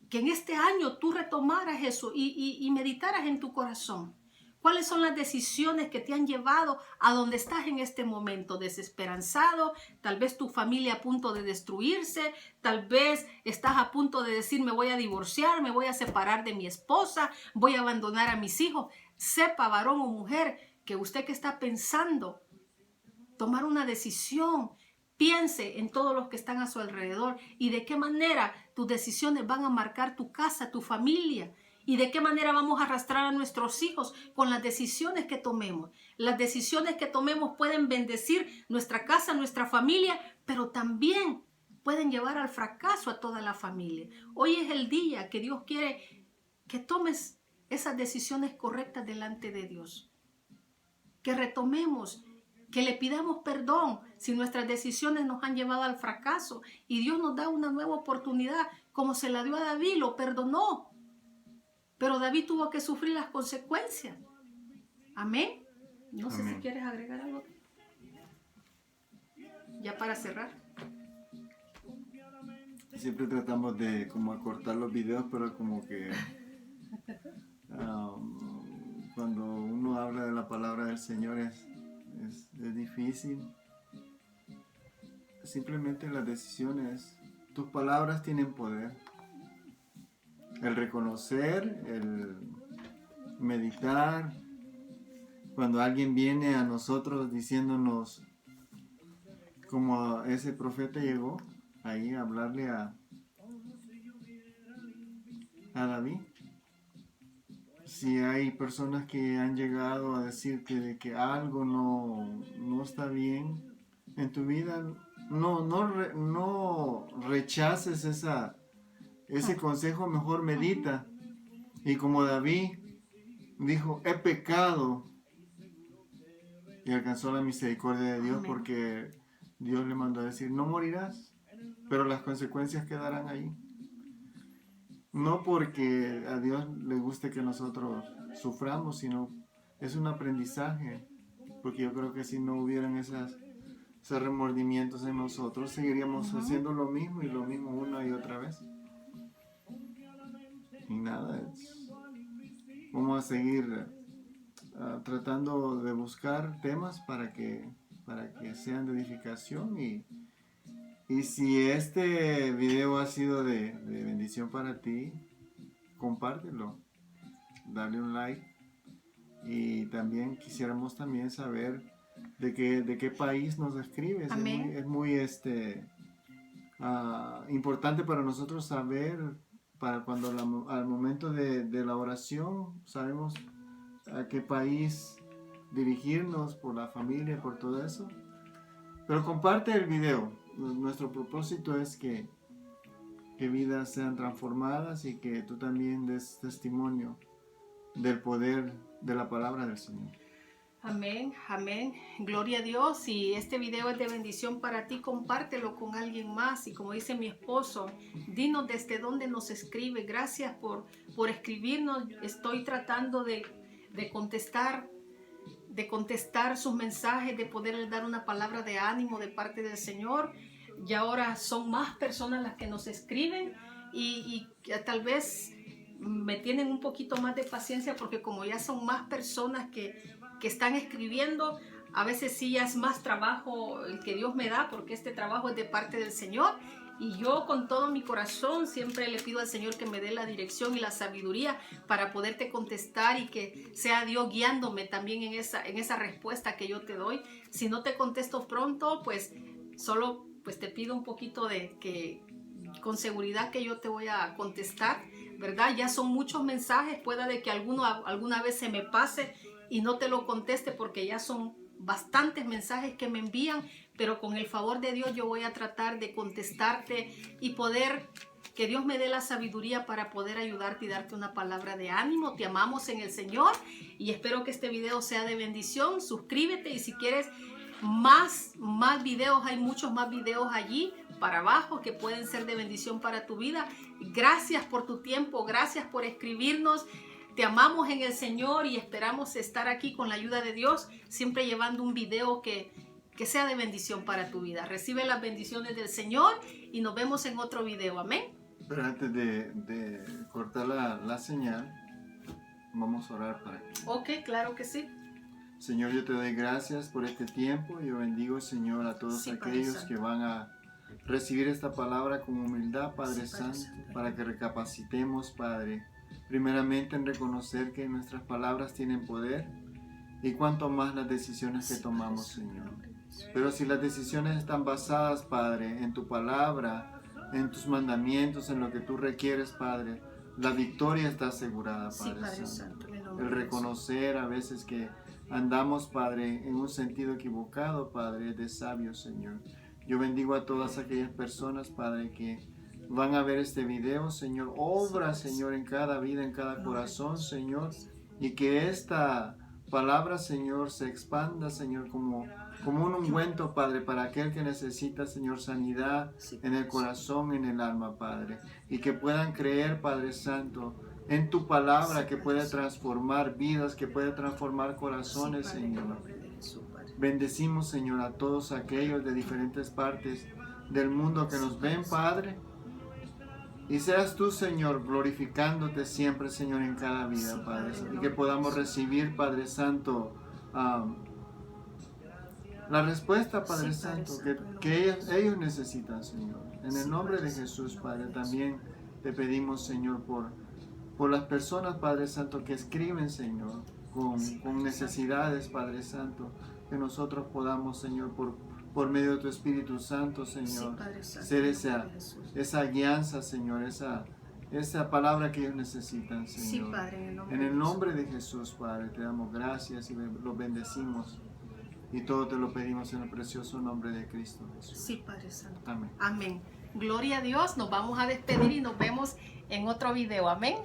que en este año tú retomaras eso y meditaras en tu corazón. ¿Cuáles son las decisiones que te han llevado a donde estás en este momento? Desesperanzado, tal vez tu familia a punto de destruirse, tal vez estás a punto de decir me voy a divorciar, me voy a separar de mi esposa, voy a abandonar a mis hijos. Sepa, varón o mujer, que usted que está pensando tomar una decisión, piense en todos los que están a su alrededor y de qué manera tus decisiones van a marcar tu casa, tu familia. Y de qué manera vamos a arrastrar a nuestros hijos con las decisiones que tomemos. Las decisiones que tomemos pueden bendecir nuestra casa, nuestra familia, pero también pueden llevar al fracaso a toda la familia. Hoy es el día que Dios quiere que tomes esas decisiones correctas delante de Dios. Que retomemos, que le pidamos perdón si nuestras decisiones nos han llevado al fracaso. Y Dios nos da una nueva oportunidad, como se la dio a David, lo perdonó. Pero David tuvo que sufrir las consecuencias. Amén. No sé si quieres agregar algo. Ya para cerrar. Siempre tratamos de como acortar los videos, pero como que cuando uno habla de la palabra del Señor es difícil. Simplemente las decisiones, tus palabras tienen poder. El reconocer, el meditar, cuando alguien viene a nosotros diciéndonos, como ese profeta llegó ahí a hablarle a David. Si hay personas que han llegado a decirte de que algo no está bien en tu vida, no rechaces ese consejo, mejor medita. Y como David dijo, he pecado, y alcanzó la misericordia de Dios. Amén. Porque Dios le mandó a decir, no morirás, pero las consecuencias quedarán ahí. No porque a Dios le guste que nosotros suframos, sino es un aprendizaje, porque yo creo que si no hubieran esos remordimientos en nosotros, seguiríamos haciendo lo mismo y lo mismo una y otra vez. Y nada, vamos a seguir tratando de buscar temas para que sean de edificación y si este video ha sido de bendición para ti, compártelo, dale un like y también quisiéramos también saber de qué país nos escribes. Amén. Es muy importante para nosotros saber, para cuando al momento de la oración sabemos a qué país dirigirnos por la familia, por todo eso. Pero comparte el video. Nuestro propósito es que vidas sean transformadas y que tú también des testimonio del poder de la palabra del Señor. Amén, amén. Gloria a Dios. Si este video es de bendición para ti, compártelo con alguien más. Y como dice mi esposo, dinos desde dónde nos escribe. Gracias por escribirnos. Estoy tratando de contestar sus mensajes, de poderles dar una palabra de ánimo de parte del Señor. Y ahora son más personas las que nos escriben y tal vez me tienen un poquito más de paciencia porque como ya son más personas que están escribiendo, a veces sí ya es más trabajo el que Dios me da, porque este trabajo es de parte del Señor. Y yo con todo mi corazón siempre le pido al Señor que me dé la dirección y la sabiduría para poderte contestar y que sea Dios guiándome también en esa respuesta que yo te doy. Si no te contesto pronto, pues solo pues te pido un poquito de que con seguridad que yo te voy a contestar, ¿verdad? Ya son muchos mensajes, pueda de que alguna vez se me pase y no te lo conteste porque ya son bastantes mensajes que me envían, pero con el favor de Dios yo voy a tratar de contestarte y poder, que Dios me dé la sabiduría para poder ayudarte y darte una palabra de ánimo. Te amamos en el Señor y espero que este video sea de bendición. Suscríbete y si quieres más videos, hay muchos más videos allí para abajo que pueden ser de bendición para tu vida. Gracias por tu tiempo, gracias por escribirnos. Te amamos en el Señor y esperamos estar aquí con la ayuda de Dios, siempre llevando un video que sea de bendición para tu vida. Recibe las bendiciones del Señor y nos vemos en otro video. Amén. Pero antes de cortar la señal, vamos a orar para ti. Ok, claro que sí. Señor, yo te doy gracias por este tiempo. Yo bendigo, Señor, a todos Sí, Padre aquellos Santo. que van a recibir esta palabra con humildad, Padre Sí, Padre Santo, Santo. para que recapacitemos, Padre, primeramente en reconocer que nuestras palabras tienen poder y cuanto más las decisiones que Sí, tomamos, Padre Santo, Señor. en nombre de Jesús. Pero si las decisiones están basadas, Padre, en tu palabra, en tus mandamientos, en lo que tú requieres, Padre, la victoria está asegurada, Sí, Padre Padre Santo. Santo, en el nombre El de Jesús. reconocer a veces que andamos, Padre, en un sentido equivocado, Padre, es de sabio, Señor. Yo bendigo a todas aquellas personas, Padre, que van a ver este video, Señor. Obra, Señor, en cada vida, en cada corazón, Señor. Y que esta palabra, Señor, se expanda, Señor, como un ungüento, Padre, para aquel que necesita, Señor, sanidad en el corazón, en el alma, Padre. Y que puedan creer, Padre Santo, en tu palabra, que puede transformar vidas, que puede transformar corazones, Sí, Padre, en el Señor. nombre de Jesús, Padre. Bendecimos, Señor, a todos aquellos de diferentes partes del mundo que nos ven, Padre. Y seas tú, Señor, glorificándote siempre, Señor, en cada vida, Sí, Padre. Padre, Y que podamos recibir, Padre Santo, la respuesta, Padre Sí, Padre Santo, Santo, que ellos necesitan, Señor. En el Sí, nombre Padre de Santo, Jesús, en el Padre, nombre de también te pedimos, Señor, por las personas, Padre Santo, que escriben, Señor, Sí, con Padre necesidades, Padre Santo, que nosotros podamos, Señor, por medio de tu Espíritu Santo, Sí, Señor, Padre Santo, ser en el nombre de Jesús. esa guianza, Señor, esa palabra que ellos necesitan, Sí, Señor. Padre, en el nombre En de el Jesús. nombre de Jesús, Padre, te damos gracias y los bendecimos. Y todo te lo pedimos en el precioso nombre de Cristo Jesús. Sí, Padre Santo. Amén. Amén. Gloria a Dios. Nos vamos a despedir y nos vemos en otro video. Amén.